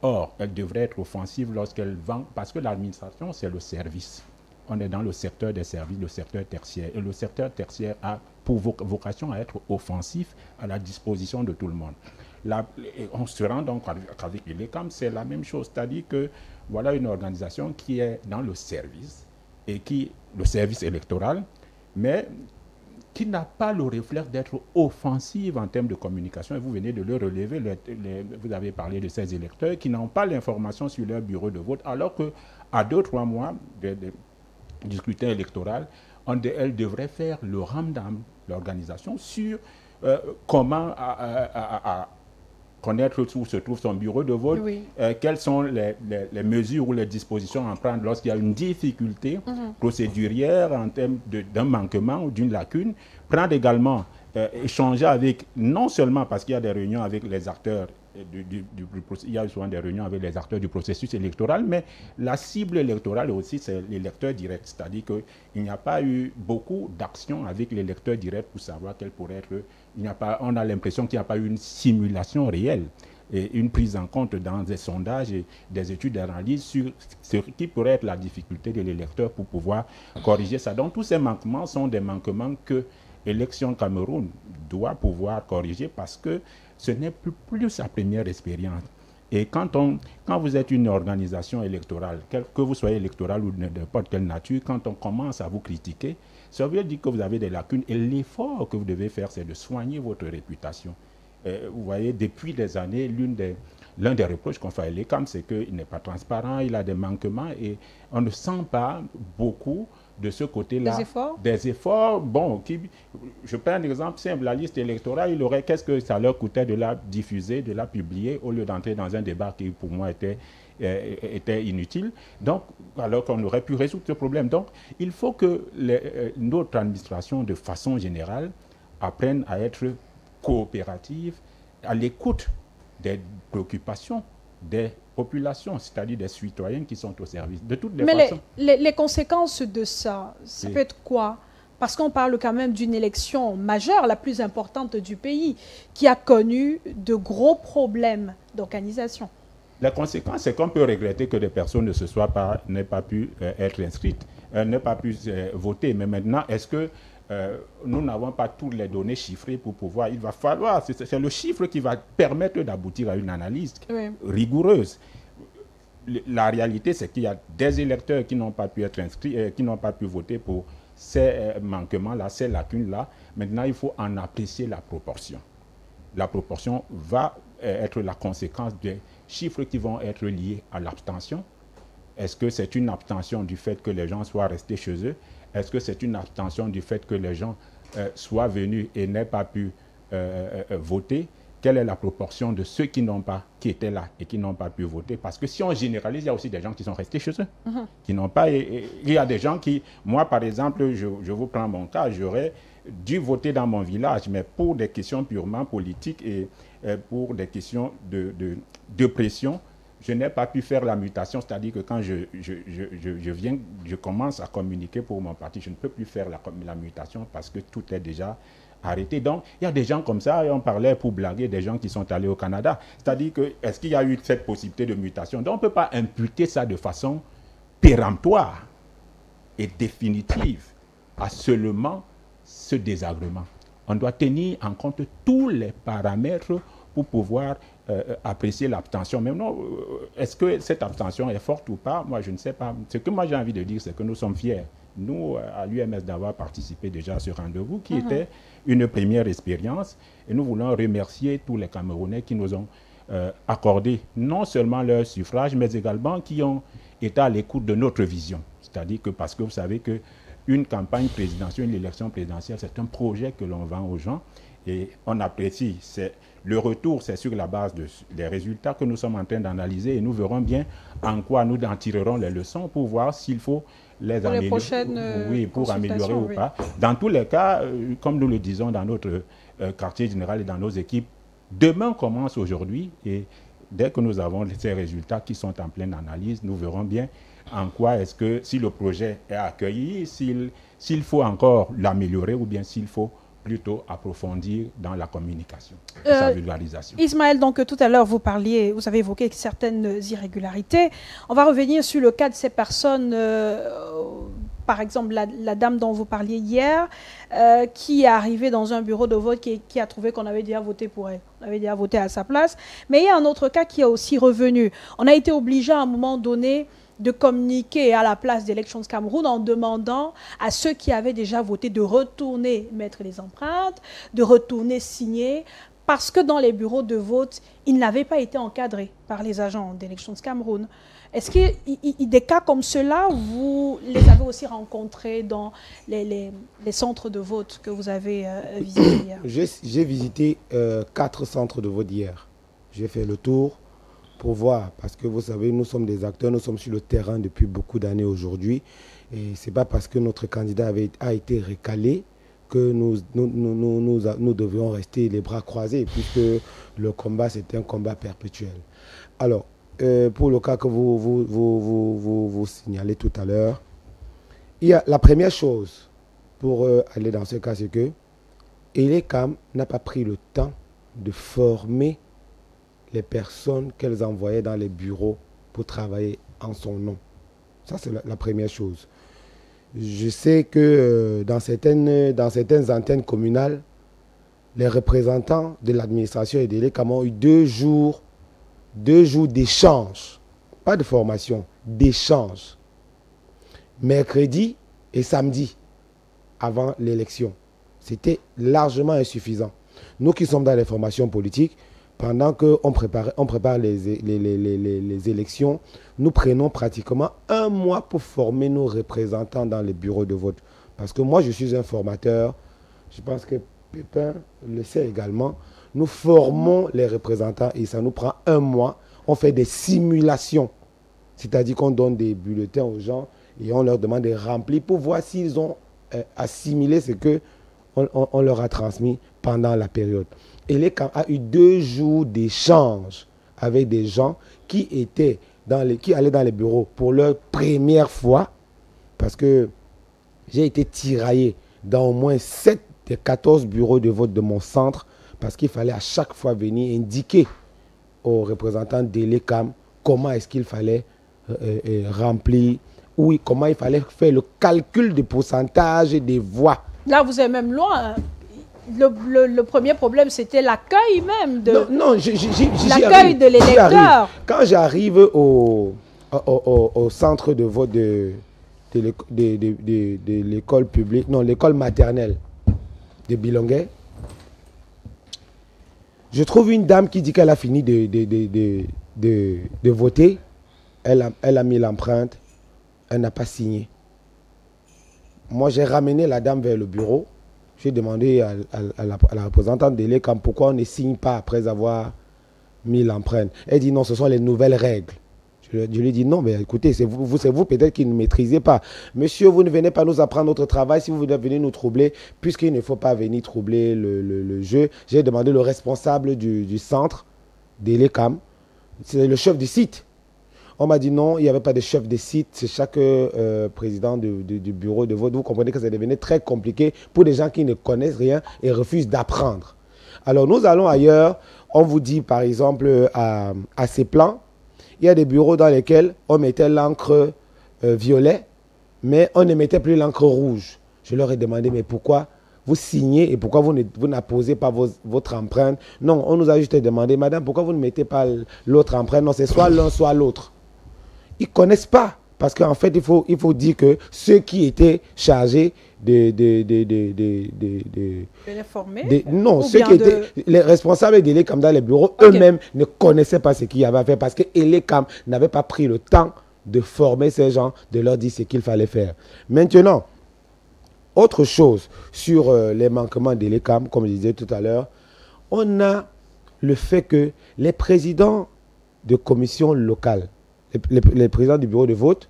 Speaker 17: Or, elle devrait être offensive lorsqu'elle vend, parce que l'administration, c'est le service. On est dans le secteur des services, le secteur tertiaire. Et le secteur tertiaire a pour vocation à être offensif, à la disposition de tout le monde. On se rend donc avec l'ECAM, c'est la même chose. C'est-à-dire que voilà une organisation qui est dans le service, et le service électoral, mais qui n'a pas le réflexe d'être offensive en termes de communication. Et vous venez de le relever, vous avez parlé de ces électeurs qui n'ont pas l'information sur leur bureau de vote, alors qu'à 2-3 mois du scrutin électoral, elle devrait faire le ramdam, l'organisation, sur comment connaître où se trouve son bureau de vote, quelles sont les mesures ou les dispositions à prendre lorsqu'il y a une difficulté procédurière en termes d'un manquement ou d'une lacune. Prendre également, échanger avec, non seulement parce qu'il y a des réunions avec les acteurs, il y a souvent des réunions avec les acteurs du processus électoral, mais la cible électorale aussi, c'est l'électeur direct. C'est-à-dire qu'il n'y a pas eu beaucoup d'actions avec l'électeur direct pour savoir quelle pourrait être... on a l'impression qu'il n'y a pas eu une simulation réelle et une prise en compte dans des sondages et des études d'analyse sur ce qui pourrait être la difficulté de l'électeur pour pouvoir corriger ça. Donc tous ces manquements sont des manquements que Élections Cameroun doit pouvoir corriger parce que ce n'est plus sa première expérience. Et quand vous êtes une organisation électorale, que vous soyez électorale ou de n'importe quelle nature, quand on commence à vous critiquer, ça veut dire que vous avez des lacunes. Et l'effort que vous devez faire, c'est de soigner votre réputation. Vous voyez, depuis des années, l'un des reproches qu'on fait à l'ECAM, c'est qu'il n'est pas transparent, il a des manquements et on ne sent pas beaucoup de ce côté-là. Des efforts, bon, je prends un exemple simple, la liste électorale, qu'est-ce que ça leur coûtait de la diffuser, de la publier, au lieu d'entrer dans un débat qui, pour moi, était inutile. Donc, alors qu'on aurait pu résoudre ce problème. Donc, il faut que notre administration, de façon générale, apprenne à être coopérative, à l'écoute des préoccupations des populations, c'est-à-dire des citoyens qui sont au service de toutes les façons.
Speaker 1: Mais les conséquences de ça, ça peut être quoi? Parce qu'on parle quand même d'une élection majeure, la plus importante du pays, qui a connu de gros problèmes d'organisation.
Speaker 17: La conséquence, c'est qu'on peut regretter que des personnes n'aient pas pu être inscrites, n'aient pas pu voter. Mais maintenant, est-ce que nous n'avons pas toutes les données chiffrées pour pouvoir... Il va falloir... C'est le chiffre qui va permettre d'aboutir à une analyse rigoureuse. La réalité, c'est qu'il y a des électeurs qui n'ont pas pu être inscrits, qui n'ont pas pu voter pour ces manquements-là, ces lacunes-là. Maintenant, il faut en apprécier la proportion. La proportion va être la conséquence des chiffres qui vont être liés à l'abstention. Est-ce que c'est une abstention du fait que les gens soient restés chez eux? Est-ce que c'est une abstention du fait que les gens soit venu et n'ait pas pu voter, quelle est la proportion de ceux qui étaient là et qui n'ont pas pu voter? Parce que si on généralise, il y a aussi des gens qui sont restés chez eux, qui n'ont pas... il y a des gens qui... Moi, par exemple, je vous prends mon cas, j'aurais dû voter dans mon village, mais pour des questions purement politiques et pour des questions de pression, je n'ai pas pu faire la mutation, c'est-à-dire que quand je commence à communiquer pour mon parti, je ne peux plus faire la mutation parce que tout est déjà arrêté. Donc, il y a des gens comme ça, et on parlait pour blaguer des gens qui sont allés au Canada. C'est-à-dire que, est-ce qu'il y a eu cette possibilité de mutation? Donc, on ne peut pas imputer ça de façon péremptoire et définitive à seulement ce désagrément. On doit tenir en compte tous les paramètres pour pouvoir apprécier l'abstention. Maintenant, est-ce que cette abstention est forte ou pas? Moi, je ne sais pas. Ce que moi j'ai envie de dire, c'est que nous sommes fiers, nous, à l'UMS, d'avoir participé déjà à ce rendez-vous qui était une première expérience. Et nous voulons remercier tous les Camerounais qui nous ont accordé non seulement leur suffrage, mais également qui ont été à l'écoute de notre vision. C'est-à-dire que, parce que vous savez qu'une campagne présidentielle, une élection présidentielle, c'est un projet que l'on vend aux gens et on apprécie. Le retour, c'est sur la base des résultats que nous sommes en train d'analyser et nous verrons bien en quoi nous en tirerons les leçons pour voir s'il faut les améliorer, pour améliorer ou pas. Dans tous les cas, comme nous le disons dans notre quartier général et dans nos équipes, demain commence aujourd'hui et dès que nous avons ces résultats qui sont en pleine analyse, nous verrons bien en quoi est-ce que, si le projet est accueilli, s'il faut encore l'améliorer ou bien s'il faut plutôt approfondir dans la communication, sa vulgarisation.
Speaker 1: Ismaël, donc tout à l'heure vous avez évoqué certaines irrégularités. On va revenir sur le cas de ces personnes, par exemple la dame dont vous parliez hier, qui est arrivée dans un bureau de vote qui a trouvé qu'on avait déjà voté pour elle. On avait déjà voté à sa place. Mais il y a un autre cas qui est aussi revenu. On a été obligé à un moment donné de communiquer à la place d'Elections Cameroun en demandant à ceux qui avaient déjà voté de retourner mettre les empreintes, de retourner signer, parce que dans les bureaux de vote, ils n'avaient pas été encadrés par les agents d'Elections Cameroun. Est-ce qu'il y a des cas comme cela, vous les avez aussi rencontrés dans les centres de vote que vous avez visités hier?
Speaker 19: J'ai visité 4 centres de vote hier. J'ai fait le tour pour voir, parce que vous savez, nous sommes des acteurs, nous sommes sur le terrain depuis beaucoup d'années aujourd'hui. Et ce n'est pas parce que notre candidat a été recalé que nous devions rester les bras croisés, puisque le combat, c'est un combat perpétuel. Alors, pour le cas que vous signalez tout à l'heure, il y a la première chose pour aller dans ce cas, c'est que Elecam n'a pas pris le temps de former les personnes qu'elles envoyaient dans les bureaux pour travailler en son nom. Ça, c'est la première chose. Je sais que dans certaines antennes communales, les représentants de l'administration et de l'ECAM ont eu 2 jours d'échange, pas de formation, d'échange. Mercredi et samedi, avant l'élection. C'était largement insuffisant. Nous qui sommes dans les formations politiques, pendant qu'on prépare les élections, nous prenons pratiquement 1 mois pour former nos représentants dans les bureaux de vote. Parce que moi, je suis un formateur, je pense que Pépin le sait également. Nous formons les représentants et ça nous prend 1 mois. On fait des simulations, c'est-à-dire qu'on donne des bulletins aux gens et on leur demande de remplir pour voir s'ils ont assimilé ce qu'on leur a transmis pendant la période. Et l'ECAM a eu 2 jours d'échange avec des gens qui allaient dans les bureaux pour leur première fois, parce que j'ai été tiraillé dans au moins 7 des 14 bureaux de vote de mon centre, parce qu'il fallait à chaque fois venir indiquer aux représentants de l'ECAM comment est-ce qu'il fallait remplir, comment il fallait faire le calcul du pourcentage des voix.
Speaker 1: Là, vous êtes même loin. Le premier problème, c'était l'accueil même de l'accueil de l'électeur.
Speaker 19: Quand j'arrive au centre de vote de l'école publique, non, l'école maternelle de Bilongué, je trouve une dame qui dit qu'elle a fini de voter. Elle a mis l'empreinte, elle n'a pas signé. Moi, j'ai ramené la dame vers le bureau. j'ai demandé à la représentante de l'ECAM pourquoi on ne signe pas après avoir mis l'empreinte. Elle dit non, ce sont les nouvelles règles. Je lui ai dit non, mais écoutez, c'est vous peut-être qui ne maîtrisez pas. Monsieur, vous ne venez pas nous apprendre notre travail si vous venez nous troubler, puisqu'il ne faut pas venir troubler le jeu. J'ai demandé le responsable du centre de l'ECAM, c'est le chef du site. On m'a dit non, il n'y avait pas de chef de site, c'est chaque président du bureau de vote. Vous comprenez que ça devenait très compliqué pour des gens qui ne connaissent rien et refusent d'apprendre. Alors nous allons ailleurs, on vous dit par exemple à ces plans, il y a des bureaux dans lesquels on mettait l'encre violet, mais on ne mettait plus l'encre rouge. Je leur ai demandé, mais pourquoi vous signez et pourquoi vous n'apposez pas votre empreinte? Non, on nous a juste demandé, madame, pourquoi vous ne mettez pas l'autre empreinte? Non, c'est soit l'un, soit l'autre. Ils ne connaissent pas. Parce qu'en fait, il faut dire que ceux qui étaient chargés les former. Non, ceux qui étaient les responsables de l'ECAM dans les bureaux, eux-mêmes ne connaissaient pas ce qu'il y avait à faire parce que l'ECAM n'avait pas pris le temps de former ces gens, de leur dire ce qu'il fallait faire. Maintenant, autre chose sur les manquements de l'ECAM, comme je disais tout à l'heure, on a le fait que les présidents de commissions locales, les présidents du bureau de vote,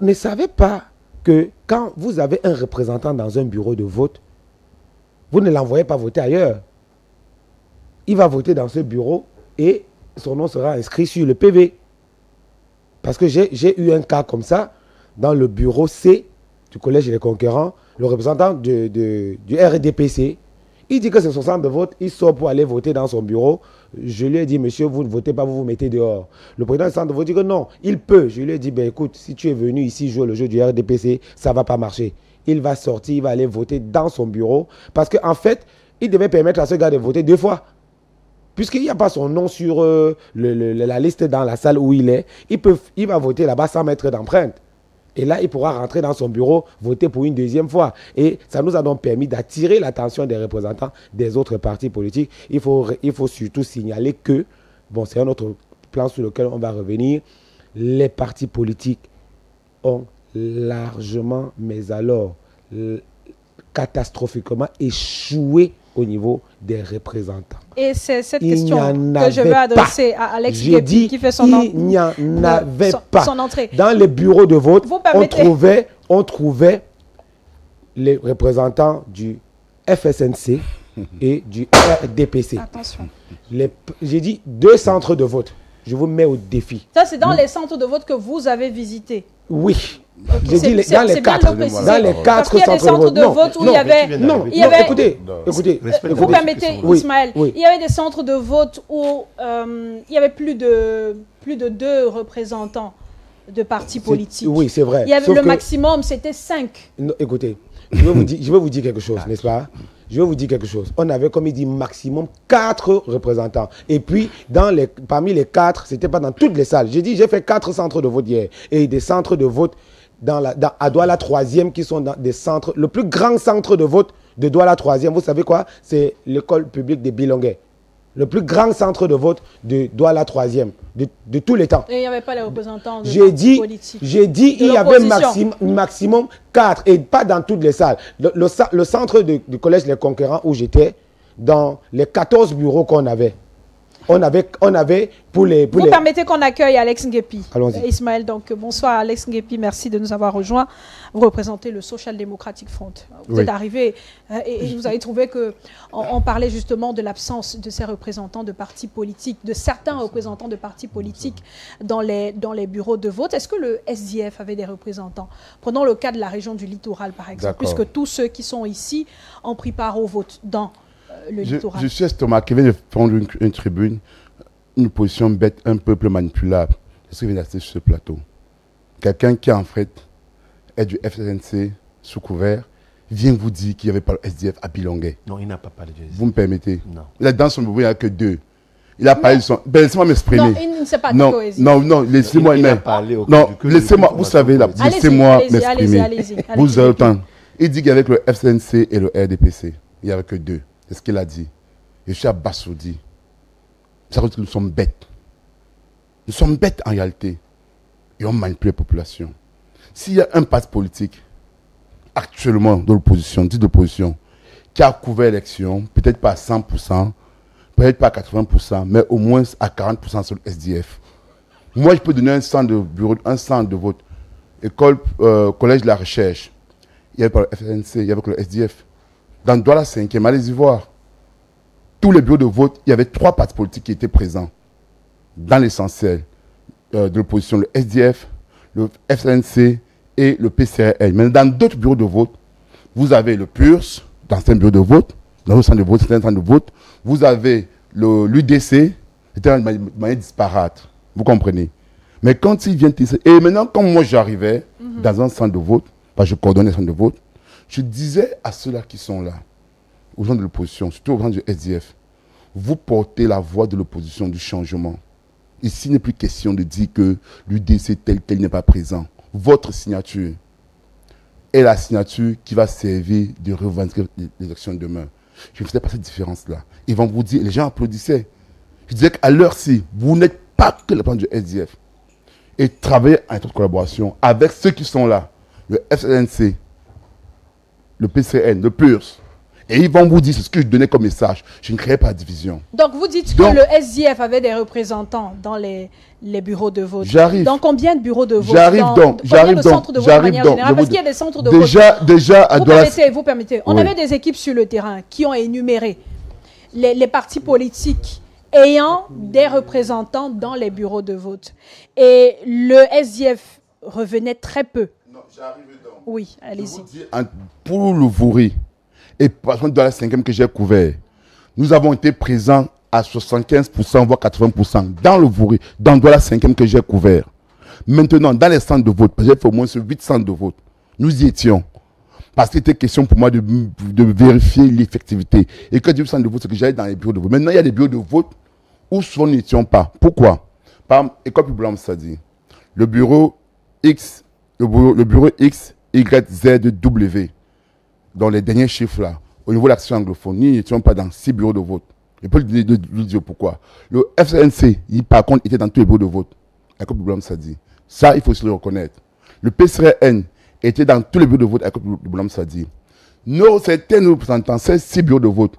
Speaker 19: ne savaient pas que quand vous avez un représentant dans un bureau de vote, vous ne l'envoyez pas voter ailleurs. Il va voter dans ce bureau et son nom sera inscrit sur le PV. Parce que j'ai eu un cas comme ça dans le bureau C du Collège des Conquérants, le représentant du RDPC, il dit que c'est son centre de vote, il sort pour aller voter dans son bureau. Je lui ai dit, monsieur, vous ne votez pas, vous vous mettez dehors. Le président du centre de vote dit que non, il peut. Je lui ai dit, ben écoute, si tu es venu ici jouer le jeu du RDPC, ça ne va pas marcher. Il va sortir, il va aller voter dans son bureau. Parce qu'en fait, il devait permettre à ce gars de voter 2 fois. Puisqu'il n'y a pas son nom sur la liste dans la salle où il est, il va voter là-bas sans mettre d'empreinte. Et là, il pourra rentrer dans son bureau, voter pour une 2e fois. Et ça nous a donc permis d'attirer l'attention des représentants des autres partis politiques. Il faut surtout signaler que, bon, c'est un autre plan sur lequel on va revenir, les partis politiques ont largement, mais alors catastrophiquement échoué au niveau des représentants.
Speaker 1: Et c'est cette question que je veux adresser à Alex Nguepi qui fait son entrée.
Speaker 19: Il n'y en avait pas. Dans les bureaux de vote, on trouvait les représentants du FSNC et du RDPC.
Speaker 1: Attention.
Speaker 19: J'ai dit 2 centres de vote. Je vous mets au défi.
Speaker 1: Ça, c'est dans les centres de vote que vous avez visités?
Speaker 19: Oui. J'ai dit dans les 4. Dans les 4
Speaker 1: qu'il y a des centres de vote où il y avait...
Speaker 19: Non, écoutez.
Speaker 1: Vous permettez, Ismaël, il y avait des centres de vote où il y avait plus de 2 représentants de partis politiques.
Speaker 19: Oui, c'est vrai.
Speaker 1: Le maximum, c'était 5.
Speaker 19: Non, écoutez, je vais vous dire quelque chose, n'est-ce pas? Je vais vous dire quelque chose. On avait, comme il dit, maximum 4 représentants. Et puis, parmi les 4, ce n'était pas dans toutes les salles. J'ai dit, j'ai fait 4 centres de vote hier. Et des centres de vote à Douala 3e qui sont dans des centres. Le plus grand centre de vote de Douala 3e, vous savez quoi? C'est l'école publique de Bilongué. Le plus grand centre de vote de Douala 3e de tous les temps.
Speaker 1: Et il n'y avait pas les représentants de partis politiques.
Speaker 19: J'ai dit il y avait maximum 4 et pas dans toutes les salles. Le centre du Collège Les Conquérants où j'étais, dans les 14 bureaux qu'on avait, on avait pour les...
Speaker 1: Permettez qu'on accueille Alex Nguepi.
Speaker 19: Allons-y.
Speaker 1: Ismaël, donc bonsoir Alex Nguepi, merci de nous avoir rejoints. Vous représentez le Social Democratic Front. Vous êtes arrivé et vous avez trouvé qu'on parlait justement de l'absence de ces représentants de partis politiques, de certains représentants de partis politiques dans les bureaux de vote. Est-ce que le SDF avait des représentants? Prenons le cas de la région du littoral par exemple, puisque tous ceux qui sont ici ont pris part au vote dans le littoral.
Speaker 20: Je suis estomaqué, je viens de prendre une tribune, une position bête, un peuple manipulable. Est-ce que je viens d'assister sur ce plateau? Quelqu'un qui en fait est du FSNC sous couvert vient vous dire qu'il n'y avait pas le SDF à Bilongué.
Speaker 18: Non, il n'a pas parlé du SDF.
Speaker 20: Vous me permettez?
Speaker 18: Non.
Speaker 20: Là, dans son bureau, il n'y a que 2. Il a parlé de son... Laissez-moi m'exprimer.
Speaker 1: Non, il ne s'est pas dit poésie.
Speaker 20: Non, laissez-moi... Non, laissez-moi, vous savez, laissez-moi m'exprimer. Vous avez le temps. Il dit qu'avec le FSNC et le RDPC, il n'y avait que 2. C'est ce qu'il a dit. Et je suis abasourdi. Ça veut dire que nous sommes bêtes. Nous sommes bêtes en réalité. Et on manipule la population. S'il y a un parti politique actuellement de l'opposition, dit d'opposition, qui a couvert l'élection, peut-être pas à 100%, peut-être pas à 80%, mais au moins à 40% sur le SDF. Moi, je peux donner un centre de bureau, un centre de vote. École, collège de la recherche. Il y avait pas le FNC, il y avait que le SDF. Dans Douala 5e, allez-y voir. Tous les bureaux de vote, il y avait 3 partis politiques qui étaient présents dans l'essentiel de l'opposition, le SDF, le FNC et le PCRL. Mais dans d'autres bureaux de vote, vous avez le PURS, dans certains bureaux de vote, dans le centre de vote, certains centres de vote. Vous avez l'UDC, c'était une manière disparate. Vous comprenez? Mais quand ils viennent... Et maintenant, quand moi j'arrivais dans un centre de vote, parce que je coordonnais un centre de vote, je disais à ceux-là qui sont là, aux gens de l'opposition, surtout aux gens du SDF, vous portez la voix de l'opposition, du changement. Ici, il n'est plus question de dire que l'UDC tel n'est pas présent. Votre signature est la signature qui va servir de revendiquer l'élection demain. Je ne faisais pas cette différence-là. Ils vont vous dire, les gens applaudissaient. Je disais qu'à l'heure-ci, vous n'êtes pas que le plan du SDF. Et travaillez en étroite collaboration avec ceux qui sont là, le FNC, le PCN, le PURS. Et ils vont vous dire, c'est ce que je donnais comme message. Je ne créais pas de division.
Speaker 1: Donc vous dites que le SDF avait des représentants dans les bureaux de vote.
Speaker 20: J'arrive.
Speaker 1: Dans combien de bureaux de vote?
Speaker 20: J'arrive donc.
Speaker 1: Parce qu'il y a des centres de vote.
Speaker 20: Déjà,
Speaker 1: vous permettez. On avait des équipes sur le terrain qui ont énuméré les partis politiques ayant des représentants dans les bureaux de vote. Et le SDF revenait très peu.
Speaker 20: Non, j'arrive donc.
Speaker 1: Oui, allez-y.
Speaker 20: Pour le Vouri, et par exemple dans la 5e que j'ai couvert, nous avons été présents à 75%, voire 80% dans le Vouri, dans la 5e que j'ai couvert. Maintenant, dans les centres de vote, j'ai fait au moins 8 centres de vote, nous y étions. Parce qu'il était question pour moi de vérifier l'effectivité. Et quand je dis centre de vote, c'est que j'allais dans les bureaux de vote. Maintenant, il y a des bureaux de vote où souvent nous n'étions pas. Pourquoi? Par exemple, École publique, ça dit. Le bureau X, le bureau X, Y, Z, W. Dans les derniers chiffres là, au niveau de l'action anglophone, nous n'étions pas dans 6 bureaux de vote. Je peux lui dire pourquoi. Le FNC, par contre, était dans tous les bureaux de vote. École publique, ça dit. Ça, il faut se le reconnaître. Le PCRN était dans tous les bureaux de vote avec le Boulam Sadi. Certains représentants, ces 6 bureaux de vote,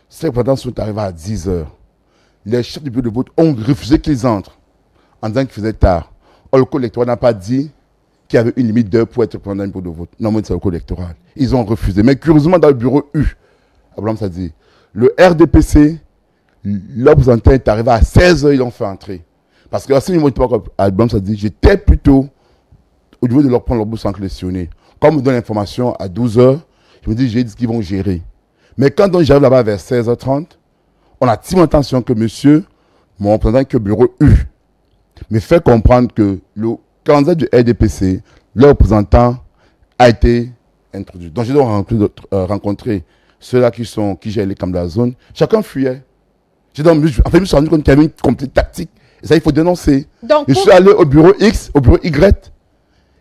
Speaker 20: ces représentants sont arrivés à 10 heures. Les chefs du bureau de vote ont refusé qu'ils entrent en disant qu'il faisait tard. Or, le code électoral n'a pas dit qu'il y avait une limite d'heure pour être représentant dans le bureau de vote. Non, mais c'est le code électoral. Ils ont refusé. Mais curieusement, dans le bureau U, à Boulam Sadi, le RDPC, le représentant est arrivé à 16 heures, ils l'ont fait entrer. Parce que si je n'étais pas à Boulam Sadi, j'étais plutôt au niveau de leur prendre leur bourse sans questionner. Quand on me donne l'information à 12 heures, je me dis, j'ai dit qu'ils vont gérer. Mais quand j'arrive là-bas vers 16h30, on a tellement attention que monsieur, mon représentant qui est au bureau U, me fait comprendre que le candidat du RDPC, le représentant, a été introduit. Donc je dois rencontrer ceux-là qui gèrent les camps de la zone. Chacun fuyait. En fait, je me suis rendu compte qu'il y avait une complète tactique. Et ça, il faut dénoncer. Donc, je suis allé au bureau X, au bureau Y.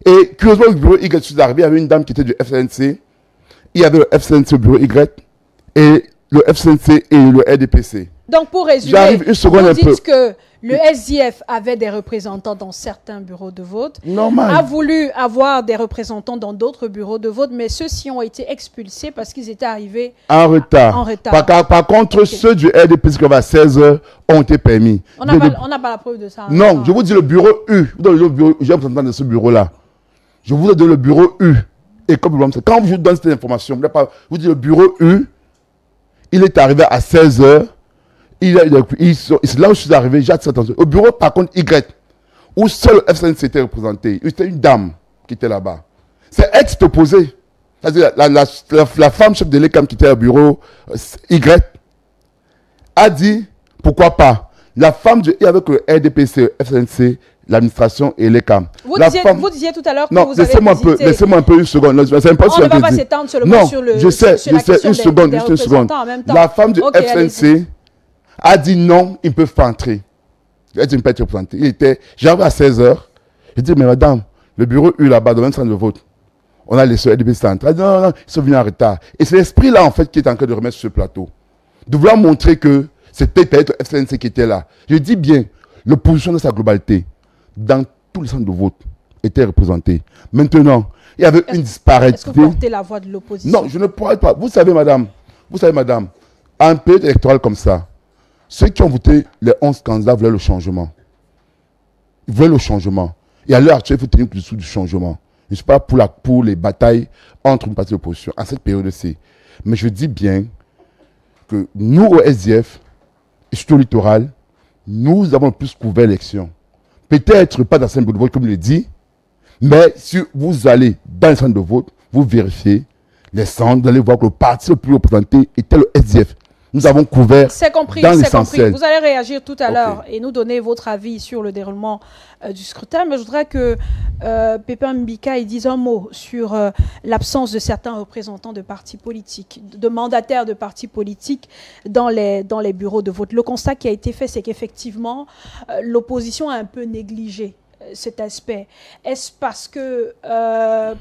Speaker 20: Et curieusement, au bureau Y, je suis arrivé, il y avait une dame qui était du FNC. Il y avait le FNC au bureau Y et le FNC et le RDPC.
Speaker 1: Donc, pour résumer, vous dites que le SDF avait des représentants dans certains bureaux de vote, a voulu avoir des représentants dans d'autres bureaux de vote, mais ceux-ci ont été expulsés parce qu'ils étaient arrivés en retard.
Speaker 20: Par contre, ceux du RDPC qui avaient à 16 heures ont été permis.
Speaker 1: On n'a pas la preuve de ça.
Speaker 20: Non, je vous dis le bureau U. J'ai un représentant de ce bureau-là. Je vous donne le bureau U. Et comme quand je vous donne cette information, je vous dis le bureau U, il est arrivé à 16 heures. C'est là où je suis arrivé, j'ai attiré attention. Au bureau, par contre, Y, où seul le FNC était représenté, c'était une dame qui était là-bas. C'est elle qui s'est opposée. C'est-à-dire la femme chef de l'ECAM qui était au bureau Y a dit, pourquoi pas. La femme avec le RDPC, le FNC, l'administration et l'ECAM.
Speaker 1: Vous disiez tout à l'heure que vous avez visité...
Speaker 20: Laissez-moi un peu une seconde.
Speaker 1: On ne va pas s'étendre seulement sur la question
Speaker 20: une seconde. La femme du FNC a dit non, ils ne peuvent pas entrer. Elle dit, ils ne peuvent pas être représentés. J'arrive à 16h. Je dis, mais madame, le bureau U là-bas, dans le même centre de vote, on a laissé le RDPC entrer. Elle dit, non, ils sont venus en retard. Et c'est l'esprit-là, en fait, qui est en train de remettre sur ce plateau. De vouloir montrer que c'était peut-être le FNC qui était là. Je dis bien, l'opposition de sa globalité, dans tous les centres de vote, était représentée. Maintenant, Il y avait une disparité.
Speaker 1: Est-ce que vous portez la voix de l'opposition?
Speaker 20: Non, je ne pourrais pas. Vous savez, madame, à un période électorale comme ça, ceux qui ont voté les 11 candidats voulaient le changement. Ils voulaient le changement. Et à l'heure actuelle, il faut tenir dessous du changement. Je ne suis pas pour les batailles entre une partie de l'opposition à cette période-ci. Mais je dis bien que nous, au SDF, et surtout au littoral, nous avons le plus couvert l'élection. Peut-être pas dans un bureau de vote, comme il le dit, mais si vous allez dans le centre de vote, vous vérifiez les centres, vous allez voir que le parti le plus représenté était le SDF. Nous avons couvert dans l'essentiel.
Speaker 1: Vous allez réagir tout à l'heure et nous donner votre avis sur le déroulement du scrutin. Mais je voudrais que Pépin Mbika dise un mot sur l'absence de certains représentants de partis politiques, de mandataires de partis politiques dans les bureaux de vote. Le constat qui a été fait, c'est qu'effectivement, l'opposition a un peu négligé cet aspect. Est-ce parce que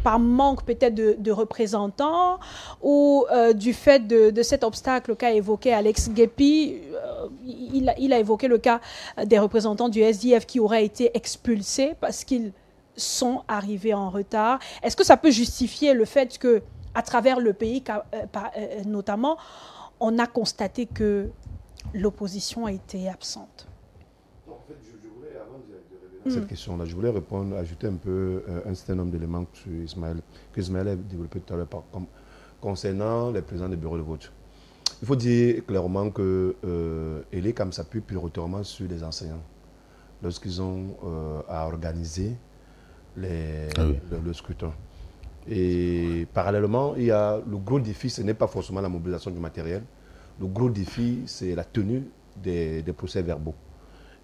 Speaker 1: par manque peut-être de représentants ou du fait de cet obstacle qu'a évoqué Alex Guépi, il a évoqué le cas des représentants du SDF qui auraient été expulsés parce qu'ils sont arrivés en retard. Est-ce que ça peut justifier le fait que, à travers le pays notamment, on a constaté que l'opposition a été absente?
Speaker 18: Cette question-là, je voulais répondre, ajouter un peu un certain nombre d'éléments que Ismaël a développé tout à l'heure concernant les présidents des bureaux de vote. Il faut dire clairement que ELECAM s'appuie prioritairement sur les enseignants lorsqu'ils ont à organiser le scrutin. Et parallèlement, il y a le gros défi, ce n'est pas forcément la mobilisation du matériel. Le gros défi, c'est la tenue des procès-verbaux.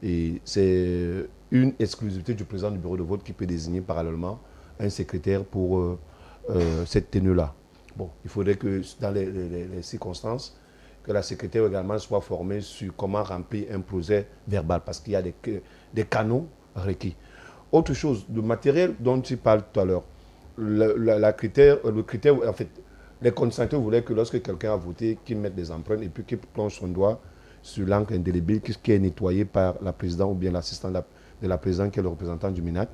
Speaker 18: Et c'est une exclusivité du président du bureau de vote qui peut désigner parallèlement un secrétaire pour cette tenue-là. Bon, il faudrait que dans les circonstances, que la secrétaire également soit formée sur comment remplir un procès verbal, parce qu'il y a des canaux requis. Autre chose, le matériel dont tu parles tout à l'heure, le critère, en fait, les consentants voulaient que lorsque quelqu'un a voté, qu'il mette des empreintes et puis qu'il plonge son doigt sur l'encre indélébile qui est nettoyée par la présidente ou bien l'assistant de la présidente qui est le représentant du MINAC.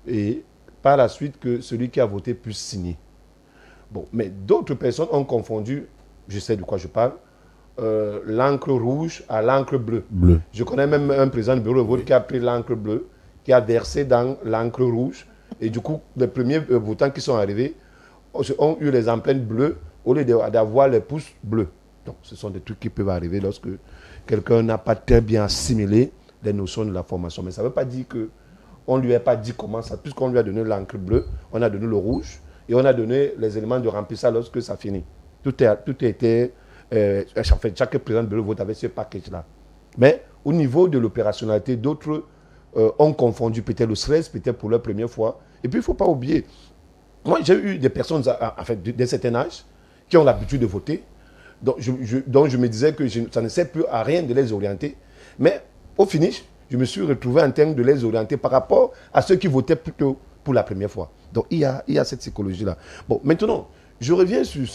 Speaker 18: Et par la suite, que celui qui a voté puisse signer. Bon, mais d'autres personnes ont confondu, je sais de quoi je parle, l'encre rouge à l'encre bleue. Je connais même un président du bureau de vote qui a pris l'encre bleue, qui a versé dans l'encre rouge. Et du coup, les premiers votants qui sont arrivés ont eu les empreintes bleues au lieu d'avoir les pouces bleus. Donc, ce sont des trucs qui peuvent arriver lorsque quelqu'un n'a pas très bien assimilé les notions de la formation. Mais ça ne veut pas dire qu'on ne lui a pas dit comment ça, puisqu'on lui a donné l'encre bleue, on a donné le rouge, et on a donné les éléments de remplissage lorsque ça finit. Tout était... en fait, chaque président de bureau de vote avait ce package-là. Mais au niveau de l'opérationnalité, d'autres ont confondu peut-être le stress, peut-être pour leur première fois. Et puis, il ne faut pas oublier, moi, j'ai eu des personnes en fait, d'un certain âge qui ont l'habitude de voter, donc je me disais que ça ne sert plus à rien de les orienter. Mais au finish, je me suis retrouvé en termes de les orienter par rapport à ceux qui votaient plutôt pour la première fois. Donc il y a cette psychologie-là. Bon, maintenant, je reviens sur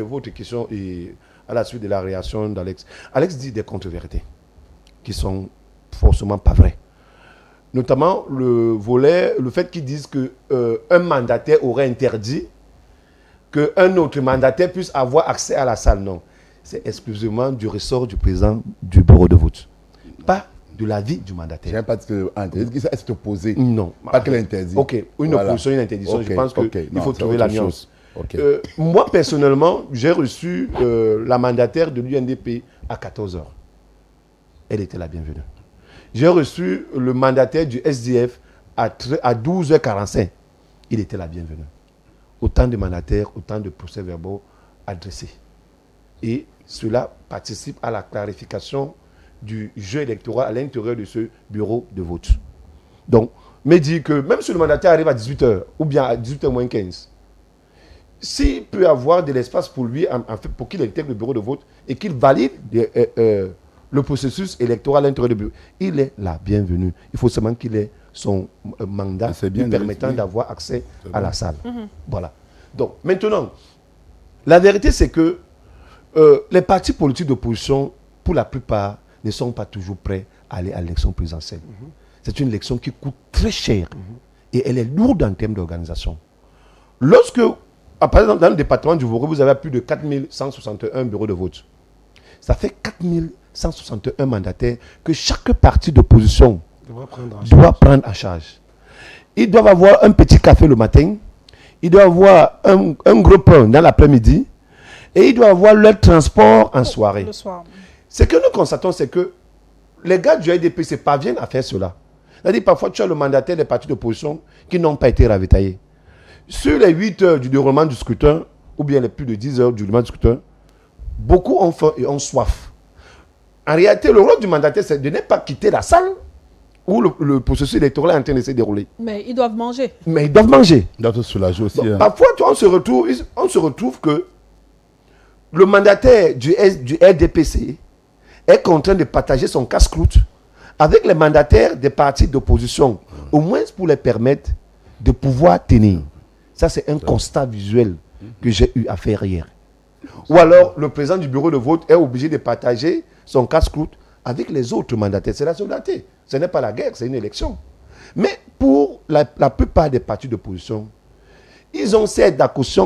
Speaker 18: votre question et à la suite de la réaction d'Alex. Alex dit des contre-vérités qui sont forcément pas vraies. Notamment le fait qu'ils disent qu'un mandataire aurait interdit qu'un autre mandataire puisse avoir accès à la salle. Non, c'est exclusivement du ressort du président du bureau de vote. Pas de l'avis du mandataire. Je n'ai pas dit
Speaker 20: que c'est opposé.
Speaker 18: Non.
Speaker 20: Pas qu'elle interdit.
Speaker 18: Ok, une opposition, une interdiction. Je pense qu'il faut trouver la nuance. Moi, personnellement, j'ai reçu la mandataire de l'UNDP à 14h. Elle était la bienvenue. J'ai reçu le mandataire du SDF à 12h45. Il était la bienvenue. Autant de mandataires, autant de procès-verbaux adressés. Et cela participe à la clarification du jeu électoral à l'intérieur de ce bureau de vote. Donc, me dit que même si le mandataire arrive à 18h ou bien à 18h moins 15, s'il peut avoir de l'espace pour lui, en fait, pour qu'il intègre le bureau de vote et qu'il valide le processus électoral à l'intérieur du bureau, il est la bienvenue. Il faut seulement qu'il ait son mandat lui permettant d'avoir accès à la salle. Voilà. Donc, maintenant, la vérité, c'est que les partis politiques d'opposition, pour la plupart, ne sont pas toujours prêts à aller à l'élection présidentielle. C'est une élection qui coûte très cher et elle est lourde en termes d'organisation. Lorsque, par exemple, dans le département du Vouré, vous avez plus de 4161 bureaux de vote. Ça fait 4161 mandataires que chaque parti d'opposition doit prendre en charge. Ils doivent avoir un petit café le matin, ils doivent avoir un gros pain dans l'après-midi et ils doivent avoir leur transport en soirée.
Speaker 1: Le soir.
Speaker 18: Ce que nous constatons, c'est que les gars du RDPC parviennent à faire cela. C'est-à-dire parfois tu as le mandataire des partis d'opposition qui n'ont pas été ravitaillés. Sur les 8 heures du déroulement du scrutin, ou bien les plus de 10 heures du déroulement du scrutin, beaucoup ont faim et ont soif. En réalité, le rôle du mandataire, c'est de ne pas quitter la salle où le processus électoral est en train de se dérouler.
Speaker 1: Mais ils doivent manger.
Speaker 18: Mais ils doivent manger.
Speaker 20: Ils doivent se soulager aussi.
Speaker 18: Donc, parfois, on se retrouve que le mandataire du RDPC est contraint de partager son casse-croûte avec les mandataires des partis d'opposition, au moins pour les permettre de pouvoir tenir. Ça, c'est un constat visuel que j'ai eu à faire hier. Ou alors, le président du bureau de vote est obligé de partager son casse-croûte avec les autres mandataires. C'est la solidarité. Ce n'est pas la guerre, c'est une élection. Mais pour la plupart des partis d'opposition, ils ont certes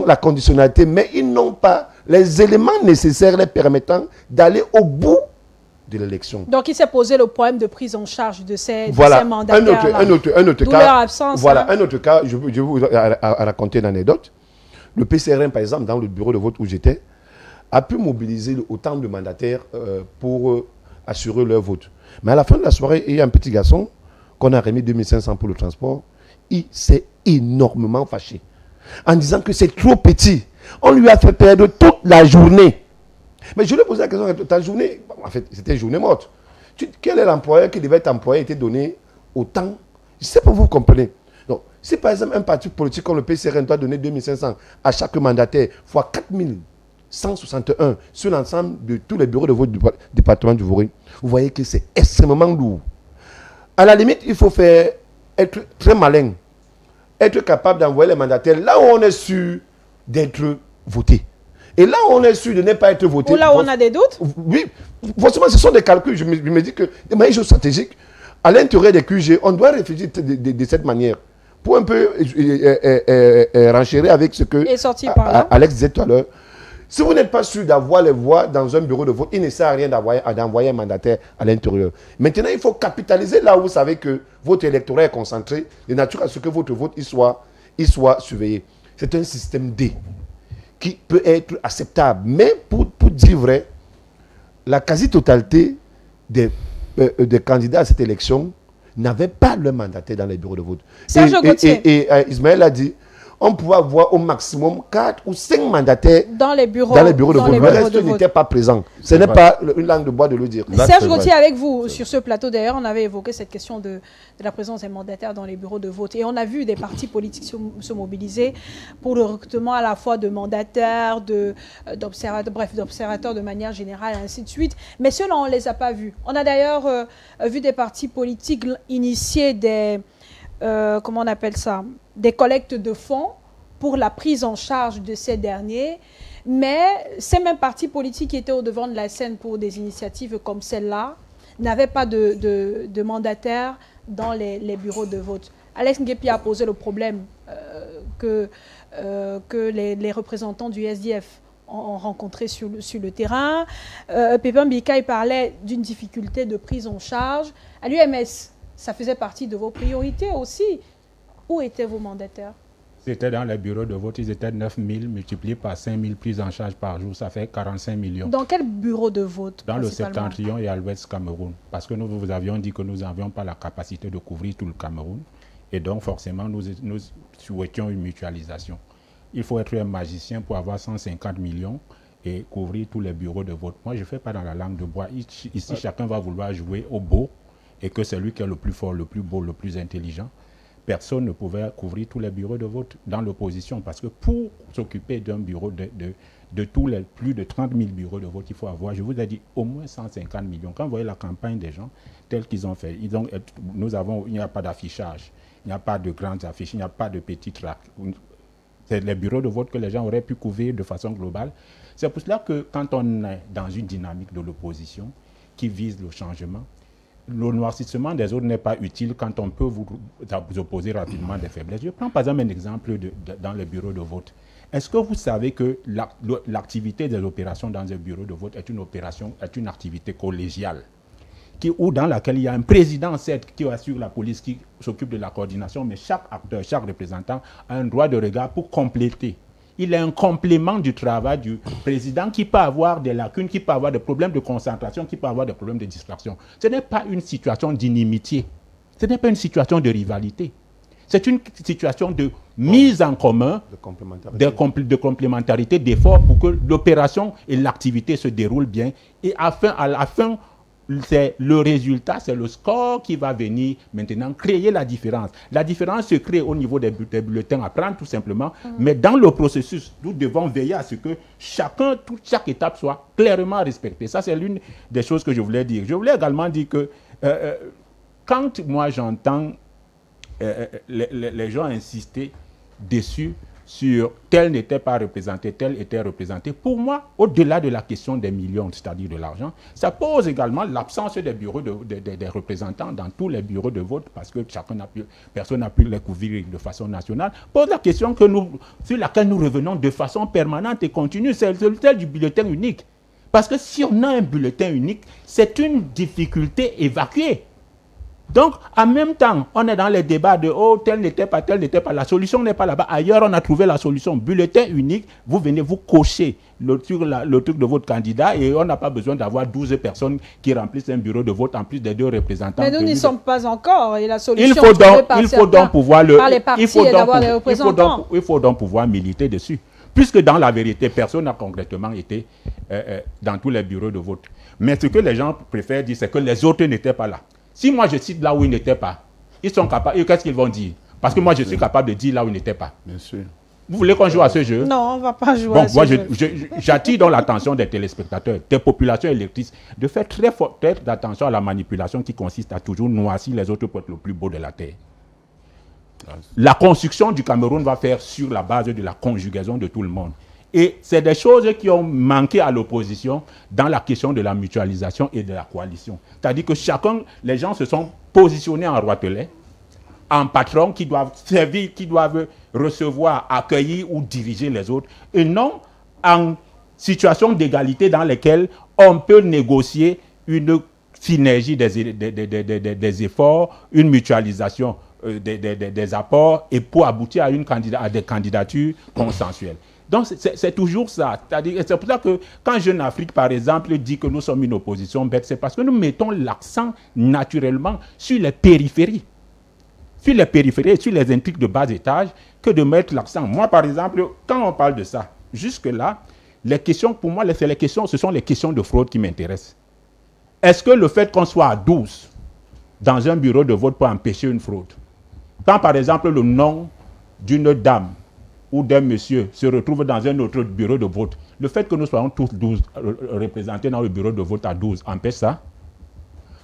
Speaker 18: la conditionnalité, mais ils n'ont pas les éléments nécessaires les permettant d'aller au bout de l'élection.
Speaker 1: Donc, il s'est posé le problème de prise en charge de ces mandataires.
Speaker 18: Un autre cas.
Speaker 1: Leur absence.
Speaker 18: Voilà, un autre cas, je vais vous raconter une anecdote. Le PCRN, par exemple, dans le bureau de vote où j'étais, a pu mobiliser autant de mandataires pour assurer leur vote. Mais à la fin de la soirée, il y a un petit garçon qu'on a remis 2500 pour le transport. Il s'est énormément fâché en disant que c'est trop petit. On lui a fait perdre toute la journée. Mais je lui ai posé la question, ta journée, en fait, c'était une journée morte. Quel est l'employeur qui devait être employé et te donner autant? Je ne sais pas, vous comprenez. Donc, si par exemple un parti politique comme le PCRN doit donner 2500 à chaque mandataire, fois 4161 sur l'ensemble de tous les bureaux de vote du département du Vouré, vous voyez que c'est extrêmement lourd. À la limite, il faut être très malin, être capable d'envoyer les mandataires là où on est sûr d'être voté. Et là où on est sûr de ne pas être voté...
Speaker 1: Ou là où on a des doutes?
Speaker 18: Oui, forcément, ce sont des calculs. Je me dis que de manière géostratégique, à l'intérieur des QG, on doit réfléchir de cette manière. Pour un peu renchérir avec ce que Alex disait tout à l'heure. Si vous n'êtes pas sûr d'avoir les voix dans un bureau de vote, il ne sert à rien d'envoyer un mandataire à l'intérieur. Maintenant, il faut capitaliser là où vous savez que votre électorat est concentré, de nature à ce que votre vote il soit surveillé. C'est un système D qui peut être acceptable. Mais pour dire vrai, la quasi-totalité des candidats à cette élection n'avaient pas leur mandataire dans les bureaux de vote. Et Ismaël a dit, on pouvait avoir au maximum 4 ou 5 mandataires
Speaker 1: dans les bureaux
Speaker 18: de vote. Le reste n'était pas présent. Ce n'est pas une langue de bois de le dire.
Speaker 1: Serge Gauthier, avec vous, sur ce plateau d'ailleurs, on avait évoqué cette question de la présence des mandataires dans les bureaux de vote. Et on a vu des partis politiques se mobiliser pour le recrutement à la fois de mandataires, d'observateurs de manière générale, et ainsi de suite. Mais ceux-là, on ne les a pas vus. On a d'ailleurs vu des partis politiques initier des... comment on appelle ça, des collectes de fonds pour la prise en charge de ces derniers. Mais ces mêmes partis politiques qui étaient au devant de la scène pour des initiatives comme celle-là n'avaient pas de mandataires dans les bureaux de vote. Alex Nguepi a posé le problème que les représentants du SDF ont rencontré sur le terrain. Pépin Bikaï parlait d'une difficulté de prise en charge. À l'UMS, ça faisait partie de vos priorités aussi. Où étaient vos mandataires?
Speaker 17: Ils étaient dans les bureaux de vote, ils étaient 9000 multipliés par 5000 prises en charge par jour, ça fait 45 millions.
Speaker 1: Dans quel bureau de vote?
Speaker 17: Dans le Septentrion et à l'Ouest Cameroun. Parce que nous vous avions dit que nous n'avions pas la capacité de couvrir tout le Cameroun. Et donc forcément, nous souhaitions une mutualisation. Il faut être un magicien pour avoir 150 millions et couvrir tous les bureaux de vote. Moi, je ne fais pas dans la langue de bois. Ici, chacun va vouloir jouer au beau et que c'est lui qui est le plus fort, le plus beau, le plus intelligent. Personne ne pouvait couvrir tous les bureaux de vote dans l'opposition parce que pour s'occuper d'un bureau de tous les plus de 30 000 bureaux de vote, il faut avoir, je vous ai dit, au moins 150 millions. Quand vous voyez la campagne des gens, telle qu'ils ont fait, il n'y a pas d'affichage, il n'y a pas de grandes affiches, il n'y a pas de petits tracts. C'est les bureaux de vote que les gens auraient pu couvrir de façon globale. C'est pour cela que quand on est dans une dynamique de l'opposition qui vise le changement, le noircissement des autres n'est pas utile quand on peut vous opposer rapidement des faiblesses. Je prends par exemple un exemple dans le bureau de vote. Est-ce que vous savez que l'activité des opérations dans un bureau de vote est une activité collégiale ou dans laquelle il y a un président, certes, qui assure la police, qui s'occupe de la coordination, mais chaque acteur, chaque représentant a un droit de regard pour compléter. Il est un complément du travail du président qui peut avoir des lacunes, qui peut avoir des problèmes de concentration, qui peut avoir des problèmes de distraction. Ce n'est pas une situation d'inimitié. Ce n'est pas une situation de rivalité. C'est une situation de mise en commun, de complémentarité, d'efforts pour que l'opération et l'activité se déroulent bien. Et à la fin, c'est le résultat, c'est le score qui va venir maintenant créer la différence. La différence se crée au niveau des bulletins à prendre tout simplement, mais dans le processus, nous devons veiller à ce que chaque étape soit clairement respectée. Ça, c'est l'une des choses que je voulais dire. Je voulais également dire que quand moi j'entends les gens insister dessus sur tel n'était pas représenté, tel était représenté. Pour moi, au-delà de la question des millions, c'est-à-dire de l'argent, ça pose également l'absence des bureaux des représentants dans tous les bureaux de vote, parce que personne n'a pu les couvrir de façon nationale, pose la question sur laquelle nous revenons de façon permanente et continue, c'est celle du bulletin unique. Parce que si on a un bulletin unique, c'est une difficulté évacuée. Donc, en même temps, on est dans les débats de « oh, tel n'était pas, tel n'était pas ». La solution n'est pas là-bas. Ailleurs, on a trouvé la solution. Bulletin unique, vous venez vous cocher le truc de votre candidat et on n'a pas besoin d'avoir 12 personnes qui remplissent un bureau de vote en plus des 2 représentants.
Speaker 1: Mais nous n'y sommes pas encore. Et la solution
Speaker 17: il faut donc pouvoir militer dessus. Puisque dans la vérité, personne n'a concrètement été dans tous les bureaux de vote. Mais ce que les gens préfèrent dire, c'est que les autres n'étaient pas là. Si moi je cite là où ils n'étaient pas, ils sont capables. Qu'est-ce qu'ils vont dire? Parce que moi je suis capable de dire là où ils n'étaient pas.
Speaker 20: Bien sûr.
Speaker 17: Vous voulez qu'on joue à ce jeu?
Speaker 1: Non, on ne va pas jouer à ce jeu.
Speaker 17: J'attire donc l'attention des téléspectateurs, des populations électrices, de faire très attention à la manipulation qui consiste à toujours noircir les autres pour être le plus beau de la terre. La construction du Cameroun va faire sur la base de la conjugaison de tout le monde. Et c'est des choses qui ont manqué à l'opposition dans la question de la mutualisation et de la coalition. C'est-à-dire que les gens se sont positionnés en roitelet, en patrons qui doivent servir, qui doivent recevoir, accueillir ou diriger les autres, et non en situation d'égalité dans laquelle on peut négocier une synergie des efforts, une mutualisation des apports, et pour aboutir à des candidatures consensuelles. Donc, c'est toujours ça. C'est pour ça que quand Jeune Afrique, par exemple, dit que nous sommes une opposition bête, c'est parce que nous mettons l'accent naturellement sur les périphéries. Sur les périphéries, sur les intrigues de bas étage, que de mettre l'accent. Moi, par exemple, quand on parle de ça, jusque-là, les questions, pour moi, ce sont les questions de fraude qui m'intéressent. Est-ce que le fait qu'on soit à 12 dans un bureau de vote peut empêcher une fraude? Quand, par exemple, le nom d'une dame ou d'un monsieur se retrouve dans un autre bureau de vote, le fait que nous soyons tous 12 représentés dans le bureau de vote à 12 empêche ça?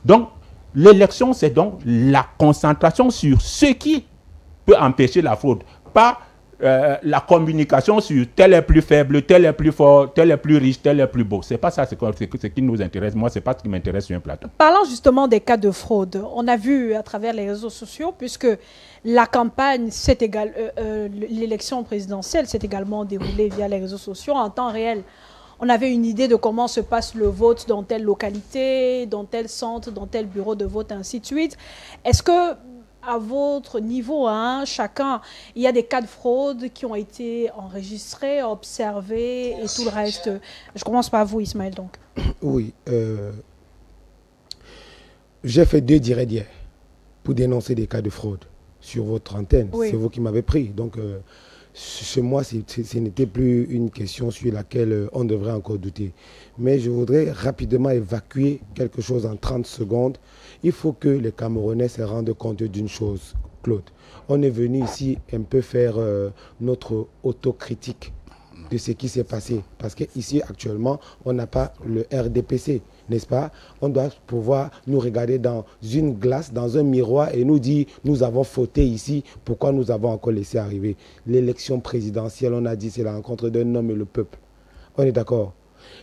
Speaker 17: Donc, l'élection, c'est donc la concentration sur ce qui peut empêcher la fraude, pas la communication sur tel est plus faible, tel est plus fort, tel est plus riche, tel est plus beau. C'est pas ça ce qui nous intéresse. Moi, c'est pas ce qui m'intéresse sur un plateau.
Speaker 1: Parlant justement des cas de fraude, on a vu à travers les réseaux sociaux, puisque la campagne, l'élection présidentielle s'est également déroulée via les réseaux sociaux en temps réel. On avait une idée de comment se passe le vote dans telle localité, dans tel centre, dans tel bureau de vote, ainsi de suite. Est-ce que à votre niveau, chacun, il y a des cas de fraude qui ont été enregistrés, observés et tout le reste? Je commence par vous, Ismaël, donc.
Speaker 19: Oui. J'ai fait 2 directs hier pour dénoncer des cas de fraude sur votre antenne. Oui. C'est vous qui m'avez pris. Donc, chez moi, ce n'était plus une question sur laquelle on devrait encore douter. Mais je voudrais rapidement évacuer quelque chose en 30 secondes. Il faut que les Camerounais se rendent compte d'une chose, Claude. On est venu ici un peu faire notre autocritique de ce qui s'est passé. Parce qu'ici, actuellement, on n'a pas le RDPC, n'est-ce pas? On doit pouvoir nous regarder dans une glace, dans un miroir et nous dire, nous avons fauté ici, pourquoi nous avons encore laissé arriver? L'élection présidentielle, on a dit, c'est la rencontre d'un homme et le peuple. On est d'accord?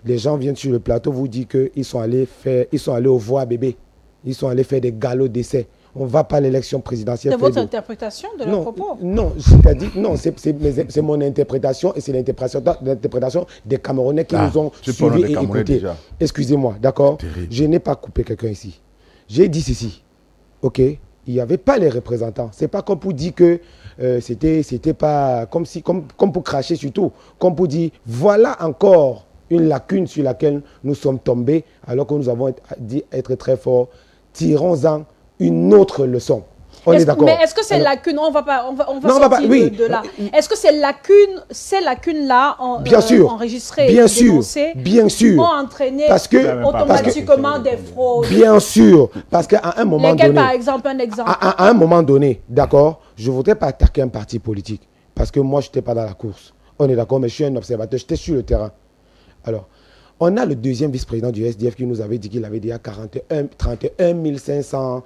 Speaker 19: Les gens viennent sur le plateau, vous disent qu'ils sont allés au voix bébé. Ils sont allés faire des galops d'essai. On ne va pas à l'élection présidentielle.
Speaker 1: C'est votre interprétation de leurs propos?
Speaker 19: Non, c'est-à-dire, non, c'est mon interprétation et c'est l'interprétation des Camerounais qui nous ont suivis et écoutés. Excusez-moi, d'accord? Je n'ai pas coupé quelqu'un ici. J'ai dit ceci, ok? Il n'y avait pas les représentants. Ce n'est pas comme pour dire que c'était pas comme pour cracher sur tout. Comme pour dire, voilà encore une lacune sur laquelle nous sommes tombés alors que nous avons dit être très forts. Tirons-en une autre leçon. On est d'accord.
Speaker 1: Mais est-ce que ces lacunes, on va sortir de là. Est-ce que ces lacunes-là enregistrées,
Speaker 19: dénoncées,
Speaker 1: ont entraîné automatiquement des fraudes?
Speaker 19: Bien sûr, parce qu'à un moment donné,
Speaker 1: par exemple, un exemple.
Speaker 19: À un moment donné, d'accord, je ne voudrais pas attaquer un parti politique, parce que moi, je n'étais pas dans la course. On est d'accord, mais je suis un observateur, j'étais sur le terrain. Alors, on a le deuxième vice-président du SDF qui nous avait dit qu'il avait déjà 31 500,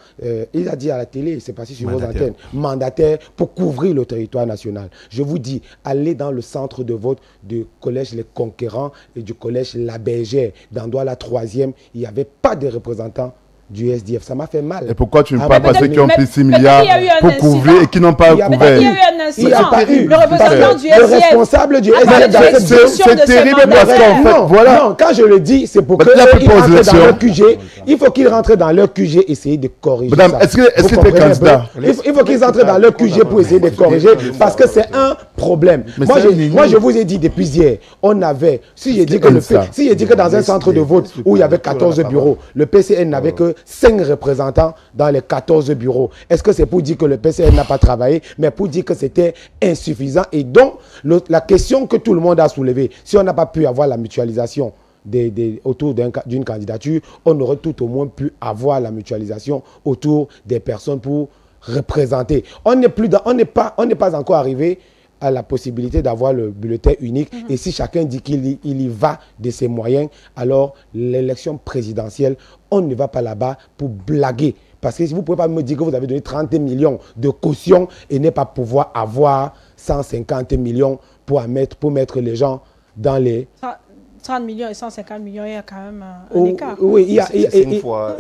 Speaker 19: il a dit à la télé, c'est passé sur vos antennes, mandataires pour couvrir le territoire national. Je vous dis, allez dans le centre de vote du collège Les Conquérants et du collège La Bergère. Dans la 3e, il n'y avait pas de représentants du SDF. Ça m'a fait mal.
Speaker 20: Et pourquoi tu ne parles pas ceux qui ont pris 6 milliards pour couvrir et qui n'ont pas couvert?
Speaker 1: Il y a eu un incident. Le représentant du SDF.
Speaker 19: Le responsable du SDF.
Speaker 20: C'est terrible parce qu'en fait, voilà.
Speaker 19: Non, quand je le dis, c'est pour qu'ils rentrent dans leur QG. Il faut qu'ils rentrent dans leur QG et essayer de corriger.
Speaker 20: Madame, est-ce que tu es candidat?
Speaker 19: Il faut qu'ils entrent dans leur QG pour essayer de corriger parce que c'est un problème. Moi, je vous ai dit depuis hier, on avait, si j'ai dit que dans un centre de vote où il y avait 14 bureaux, le PCN n'avait que 5 représentants dans les 14 bureaux. Est-ce que c'est pour dire que le PCN n'a pas travaillé, mais pour dire que c'était insuffisant? Et donc, la question que tout le monde a soulevée, si on n'a pas pu avoir la mutualisation autour d'une candidature, on aurait tout au moins pu avoir la mutualisation autour des personnes pour représenter. On n'est pas encore arrivé à la possibilité d'avoir le bulletin unique. Et si chacun dit qu'il y va de ses moyens, alors l'élection présidentielle, on ne va pas là-bas pour blaguer. Parce que si vous ne pouvez pas me dire que vous avez donné 30 millions de caution et ne pas pouvoir avoir 150 millions pour mettre les gens dans les...
Speaker 1: 30 millions et 150 millions, il y a quand même un écart.
Speaker 19: Oui, il y a une fois.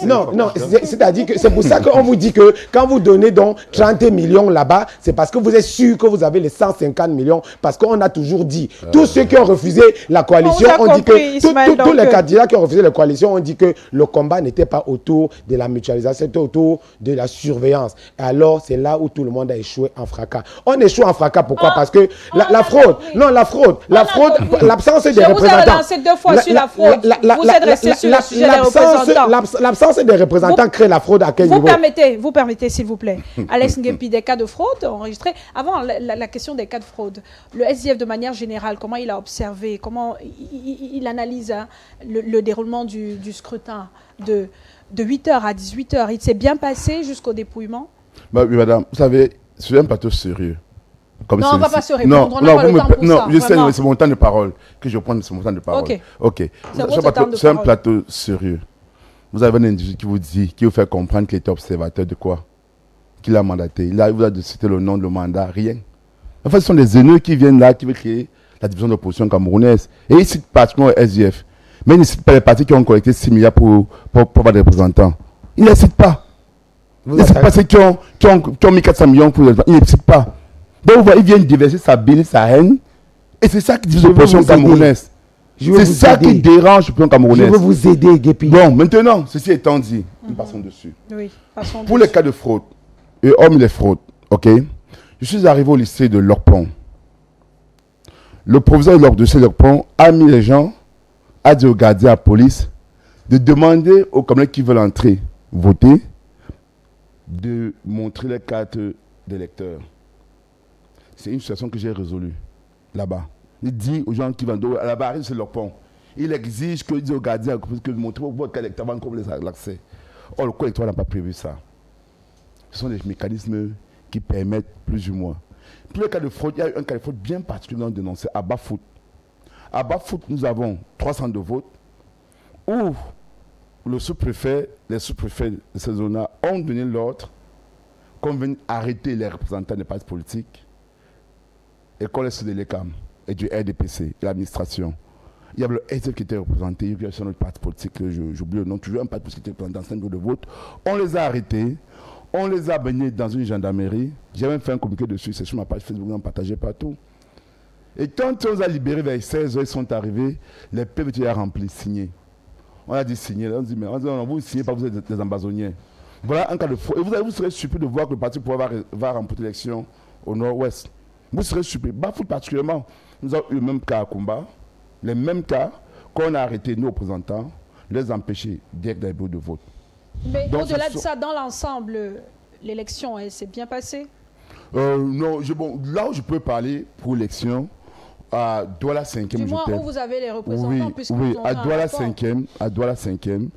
Speaker 19: Non, c'est-à-dire que c'est pour ça qu'on vous dit que quand vous donnez donc 30 millions là-bas, c'est parce que vous êtes sûr que vous avez les 150 millions. Parce qu'on a toujours dit, tous ceux qui ont refusé la coalition, on dit que tous les candidats qui ont refusé la coalition, on dit que le combat n'était pas autour de la mutualisation, c'était autour de la surveillance. Et alors, c'est là où tout le monde a échoué en fracas. On échoue en fracas, pourquoi? Parce que la fraude, l'absence des représentants.
Speaker 1: Vous avez lancé 2 fois sur la fraude. Vous êtes resté sur le sujet des représentants.
Speaker 19: L'absence des représentants crée la fraude à quel niveau?
Speaker 1: Vous permettez, s'il vous plaît. Alex Ngepi, des cas de fraude enregistrés. Avant la question des cas de fraude, le SDF de manière générale, comment il a observé, comment il analyse le déroulement du scrutin de 8h à 18h? Il s'est bien passé jusqu'au dépouillement?
Speaker 20: Oui, madame, vous savez, c'est un plateau sérieux.
Speaker 1: Non, on ne va pas se répondre, on n'a pas le temps pour ça.
Speaker 20: Je sais, c'est mon temps de parole que je prends, c'est mon temps de parole. Ok. C'est un plateau sérieux. Vous avez un individu qui vous dit, qui vous fait comprendre qu'il était observateur de quoi? Qu'il a mandaté. Il vous a cité le nom, le mandat, rien. En fait, ce sont des haineux qui viennent là, qui veulent créer la division d'opposition camerounaise. Et ils citent particulièrement le SDF. Mais ils ne citent pas les partis qui ont collecté 6 milliards pour avoir des représentants. Ils ne les citent pas. Ils ne citent pas ceux qui ont mis 400 millions pour les représentants. Ils ne les citent pas. Donc, ils viennent déverser sa bile, sa haine. Et c'est ça qui divise l'opposition camerounaise. C'est ça qui dérange l'opposition camerounaise.
Speaker 19: Je veux vous aider, Ngepi.
Speaker 20: Bon, maintenant, ceci étant dit, nous passons dessus.
Speaker 1: Oui, passons
Speaker 20: pour les cas de fraude, et hormis les fraudes, ok, je suis arrivé au lycée de Lorpont. Le proviseur de lycée de Lorpont a mis les gens, a dit aux gardiens, à la police, de demander aux Camerounais qui veulent entrer, voter, de montrer les cartes d'électeurs. C'est une situation que j'ai résolue là-bas. Il dit aux gens qui vont à la barre, c'est leur pont. Il exige qu'ils disent aux gardiens que montrez votre carte d'électeur avant qu'on vous laisse l'accès. Or, le code électoral n'a pas prévu ça. Ce sont des mécanismes qui permettent plus ou moins. Pour le cas de fraude, il y a eu un cas de fraude bien particulièrement dénoncé à Bas-Foot. À Bas-Foot, nous avons 3 centres de vote où le sous-préfet, les sous-préfets de ces zones-là ont donné l'ordre qu'on vienne arrêter les représentants des partis politiques et qu'on laisse de l'ECAM et du RDPC, l'administration. Il y avait le SDF qui était représenté, il y avait notre parti politique, j'oublie le nom, toujours un parti politique qui était représenté dans 5 bureaux de vote. On les a arrêtés, on les a baignés dans une gendarmerie. J'ai même fait un communiqué dessus, c'est sur ma page Facebook, on partagé partout. Et quand on les a libérés vers 16h, ils sont arrivés, les PV étaient remplis, signés. On a dit signer, on dit, mais on vous ne signez pas, vous êtes des ambazoniens. Voilà un cas de fraude. Et vous serez surpris de voir que le parti pouvoir va remporter l'élection au nord-ouest. Vous serez surpris. Bafoul particulièrement, nous avons eu le même cas à Kumba, les mêmes cas qu'on a arrêté nos représentants, les empêcher d'être dans les bureaux de vote.
Speaker 1: Mais au-delà de ça, dans l'ensemble, l'élection, elle s'est bien passée?
Speaker 20: Non, là où je peux parler pour l'élection, à Douala 5e,
Speaker 1: du moins où vous avez les représentants,
Speaker 20: oui, à Douala 5e,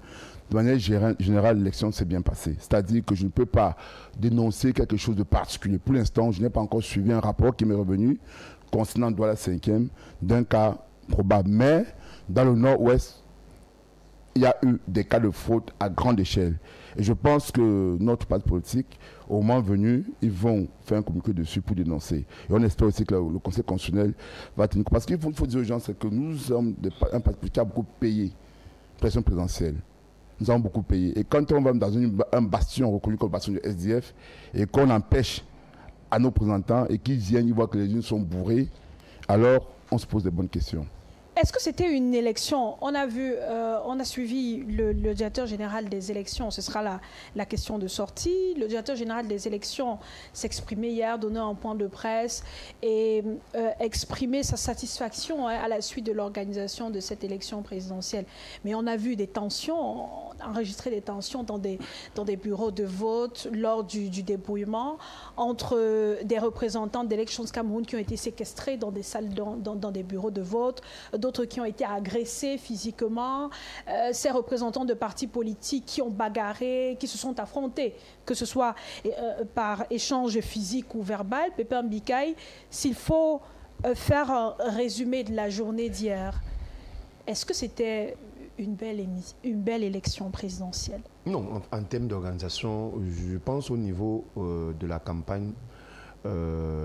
Speaker 20: de manière générale, l'élection s'est bien passée. C'est-à-dire que je ne peux pas dénoncer quelque chose de particulier. Pour l'instant, je n'ai pas encore suivi un rapport qui m'est revenu concernant Douala 5e d'un cas probable. Mais dans le nord-ouest, il y a eu des cas de fraude à grande échelle. Et je pense que notre parti politique, au moment venu, ils vont faire un communiqué dessus pour dénoncer. Et on espère aussi que le Conseil constitutionnel va tenir compte. Parce qu'il faut dire aux gens, c'est que nous sommes un parti politique qui a beaucoup payé pression présidentielle. Nous avons beaucoup payé. Et quand on va dans un bastion reconnu comme le bastion du SDF et qu'on empêche à nos représentants et qu'ils viennent, ils voient que les unes sont bourrées, alors on se pose des bonnes questions.
Speaker 1: Est-ce que c'était une élection? On a vu, on a suivi le directeur général des élections. Ce sera la question de sortie. Le directeur général des élections s'exprimait hier, donnait un point de presse et exprimait sa satisfaction à la suite de l'organisation de cette élection présidentielle. Mais on a vu des tensions, enregistré des tensions dans des bureaux de vote lors du débrouillement entre des représentants d'Elections Cameroun qui ont été séquestrés dans des salles, dans des bureaux de vote, d'autres qui ont été agressés physiquement, ces représentants de partis politiques qui ont bagarré, qui se sont affrontés, que ce soit par échange physique ou verbal. Pépin Mbikaï, s'il faut faire un résumé de la journée d'hier, est-ce que c'était une belle élection présidentielle?
Speaker 18: Non, en termes d'organisation, je pense au niveau de la campagne,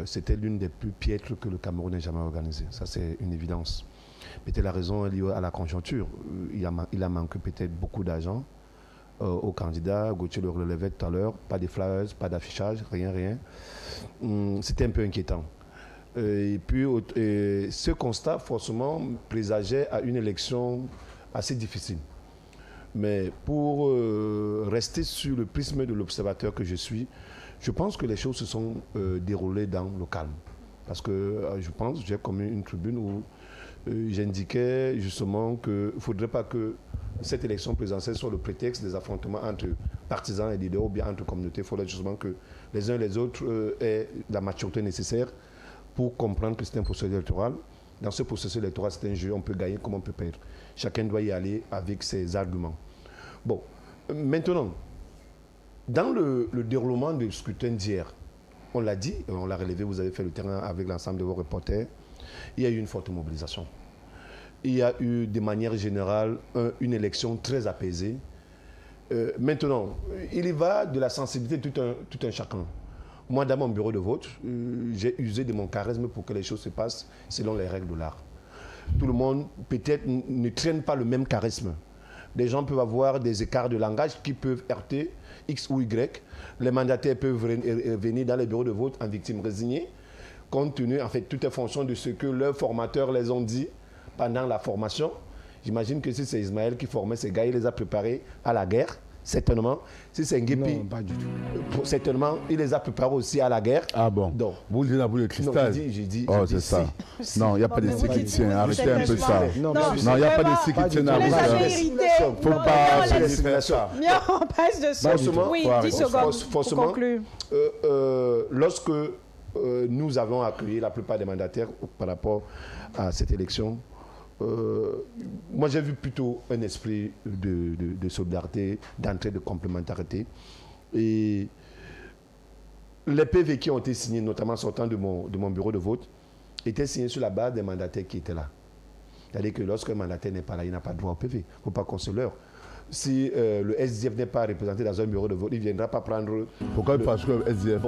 Speaker 18: c'était l'une des plus piètres que le Cameroun ait jamais organisée. Ça, c'est une évidence. Peut-être la raison est liée à la conjoncture. Il a manqué peut-être beaucoup d'argent aux candidats. Gauthier le relevait tout à l'heure. Pas de flyers, pas d'affichage, rien. C'était un peu inquiétant. Et puis, ce constat, forcément, présageait à une élection assez difficile. Mais pour rester sur le prisme de l'observateur que je suis, je pense que les choses se sont déroulées dans le calme. Parce que je pense, j'ai commis une tribune où j'indiquais justement qu'il ne faudrait pas que cette élection présidentielle soit le prétexte des affrontements entre partisans et leaders ou bien entre communautés. Il faudrait justement que les uns et les autres aient la maturité nécessaire pour comprendre que c'est un processus électoral. Dans ce processus électoral, c'est un jeu, on peut gagner comme on peut perdre. Chacun doit y aller avec ses arguments. Bon, maintenant, dans le déroulement du scrutin d'hier, on l'a dit, on l'a relevé, vous avez fait le terrain avec l'ensemble de vos reporters, il y a eu une forte mobilisation. Il y a eu de manière générale une élection très apaisée. Maintenant, il y va de la sensibilité de tout un chacun. Moi, dans mon bureau de vote, j'ai usé de mon charisme pour que les choses se passent selon les règles de l'art. Tout le monde, peut-être, ne traîne pas le même charisme. Des gens peuvent avoir des écarts de langage qui peuvent heurter X ou Y. Les mandataires peuvent venir dans les bureaux de vote en victime résignée, compte tenu, en fait, tout est fonction de ce que leurs formateurs les ont dit pendant la formation. J'imagine que si c'est Ismaël qui formait ces gars, il les a préparés à la guerre. Certainement, si c'est Nguepi,
Speaker 20: non, pas du tout.
Speaker 18: Certainement, il les a préparés aussi à la guerre.
Speaker 20: Ah bon?
Speaker 18: Donc,
Speaker 20: vous dites la boule de cristal?
Speaker 18: Non, j'ai dit.
Speaker 20: Oh, c'est ça.
Speaker 18: Si.
Speaker 20: Non, il n'y a pas de si qui tiennent. Arrêtez un peu ça. Non, il n'y a pas de si qui tiennent à vous.
Speaker 1: Il
Speaker 20: ne faut pas
Speaker 1: faire ça. On passe de ça. Oui, 10 secondes pour conclure.
Speaker 18: Lorsque nous avons accueilli la plupart des mandataires par rapport à cette élection, moi j'ai vu plutôt un esprit de solidarité, d'entraide, de complémentarité. Et les PV qui ont été signés, notamment sortant de mon bureau de vote, étaient signés sur la base des mandataires qui étaient là. C'est-à-dire que lorsqu'un mandataire n'est pas là, il n'a pas de droit au PV. Il ne faut pas qu'on se leurre.
Speaker 21: si le SDF n'est pas représenté dans un bureau de vote, il ne viendra pas prendre...
Speaker 20: Pourquoi parce que le SDF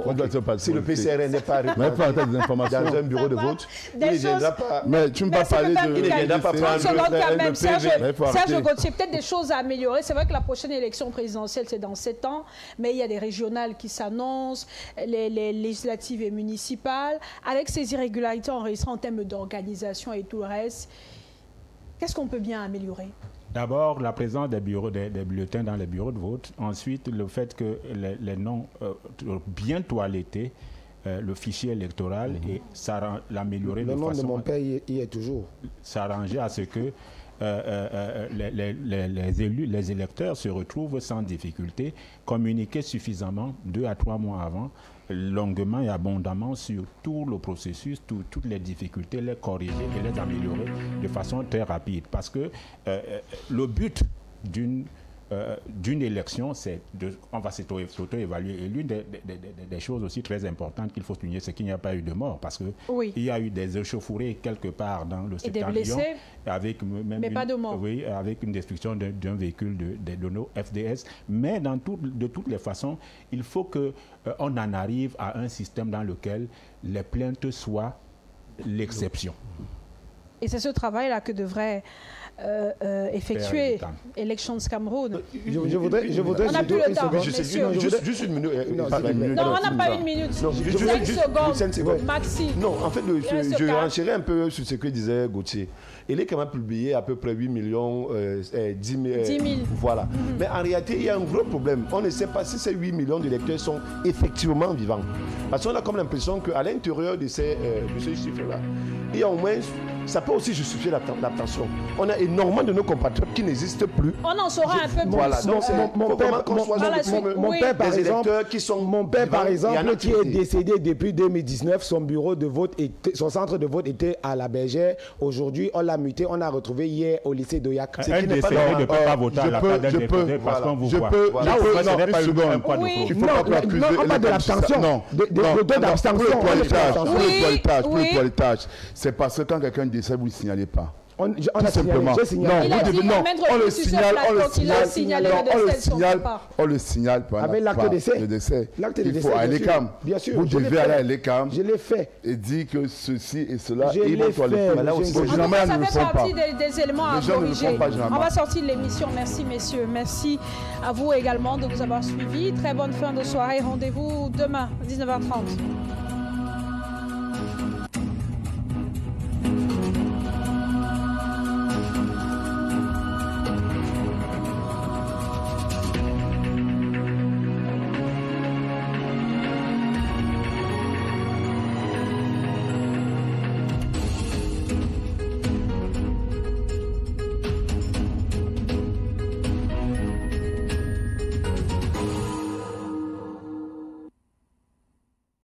Speaker 21: Si le PCR n'est pas représenté dans un bureau de vote, il ne viendra pas...
Speaker 20: Mais tu ne peux pas parler de...
Speaker 21: Il ne viendra pas prendre le
Speaker 1: Serge Gauthier, peut-être des choses à améliorer. C'est vrai que la prochaine élection présidentielle, c'est dans 7 ans, mais il y a des régionales qui s'annoncent, les législatives et municipales. Avec ces irrégularités enregistrées en termes d'organisation et tout le reste, qu'est-ce qu'on peut bien améliorer?
Speaker 17: D'abord, la présence des bulletins dans les bureaux de vote. Ensuite, le fait que les noms bien toilettés, le fichier électoral, et l'améliorer de façon...
Speaker 19: Le nom de mon père y est toujours.
Speaker 17: S'arranger à ce que les électeurs se retrouvent sans difficulté, communiquer suffisamment 2 à 3 mois avant, longuement et abondamment sur tout le processus, toutes les difficultés, les corriger et les améliorer de façon très rapide. Parce que le but d'une élection, c'est on va s'auto-évaluer. Et l'une des choses aussi très importantes qu'il faut souligner, c'est qu'il n'y a pas eu de mort. Parce qu'il y a eu des échauffourées quelque part dans le secteur Lyon, avec
Speaker 1: pas de mort.
Speaker 17: Oui, avec une destruction d'un véhicule de nos FDS. Mais de toutes les façons, il faut qu'on en arrive à un système dans lequel les plaintes soient l'exception.
Speaker 1: Et c'est ce travail-là que devrait effectuer Elections Cameroun.
Speaker 21: Je voudrais...
Speaker 1: On n'a plus le temps,
Speaker 21: juste une minute.
Speaker 1: Non, on n'a pas une minute. 5 secondes. Maxi.
Speaker 21: Non, en fait, je renchéris un peu sur ce que disait Gauthier. Il est quand même publié à peu près 8 millions, 10 000. Voilà. Mais en réalité, il y a un gros problème. On ne sait pas si ces 8 millions de lecteurs sont effectivement vivants. Parce qu'on a comme l'impression qu'à l'intérieur de ces chiffres-là, il y a au moins... Ça peut aussi justifier l'abstention. On a énormément de nos compatriotes qui n'existent plus.
Speaker 1: On en saura un peu plus.
Speaker 21: Voilà. Donc,
Speaker 19: mon père, par exemple, qui est décédé depuis 2019, son bureau de vote, son centre de vote était à la Bergère. Aujourd'hui, on l'a muté, on l'a retrouvé hier au lycée d'Oyak.
Speaker 17: Un décédé ne peut pas voter à la place d'un député parce qu'on vous voit.
Speaker 20: Là où ce n'est pas le bon point de non, on parle de l'abstention. Le taux d'abstention. Pour le toilettage, c'est parce que quand quelqu'un décède, vous ne le signalez pas.
Speaker 19: On a signalé.
Speaker 20: On le signale
Speaker 19: avec l'acte de décès.
Speaker 20: Il faut aller l'ECAM.
Speaker 19: Bien sûr.
Speaker 20: Vous devez aller à l'ECAM.
Speaker 19: Je l'ai fait.
Speaker 20: Et dire que ceci et cela.
Speaker 19: Je l'ai fait.
Speaker 1: Ça fait partie des éléments à corriger. On va sortir de l'émission. Merci messieurs. Merci à vous également de nous avoir suivis. Très bonne fin de soirée. Rendez-vous demain, 19h30.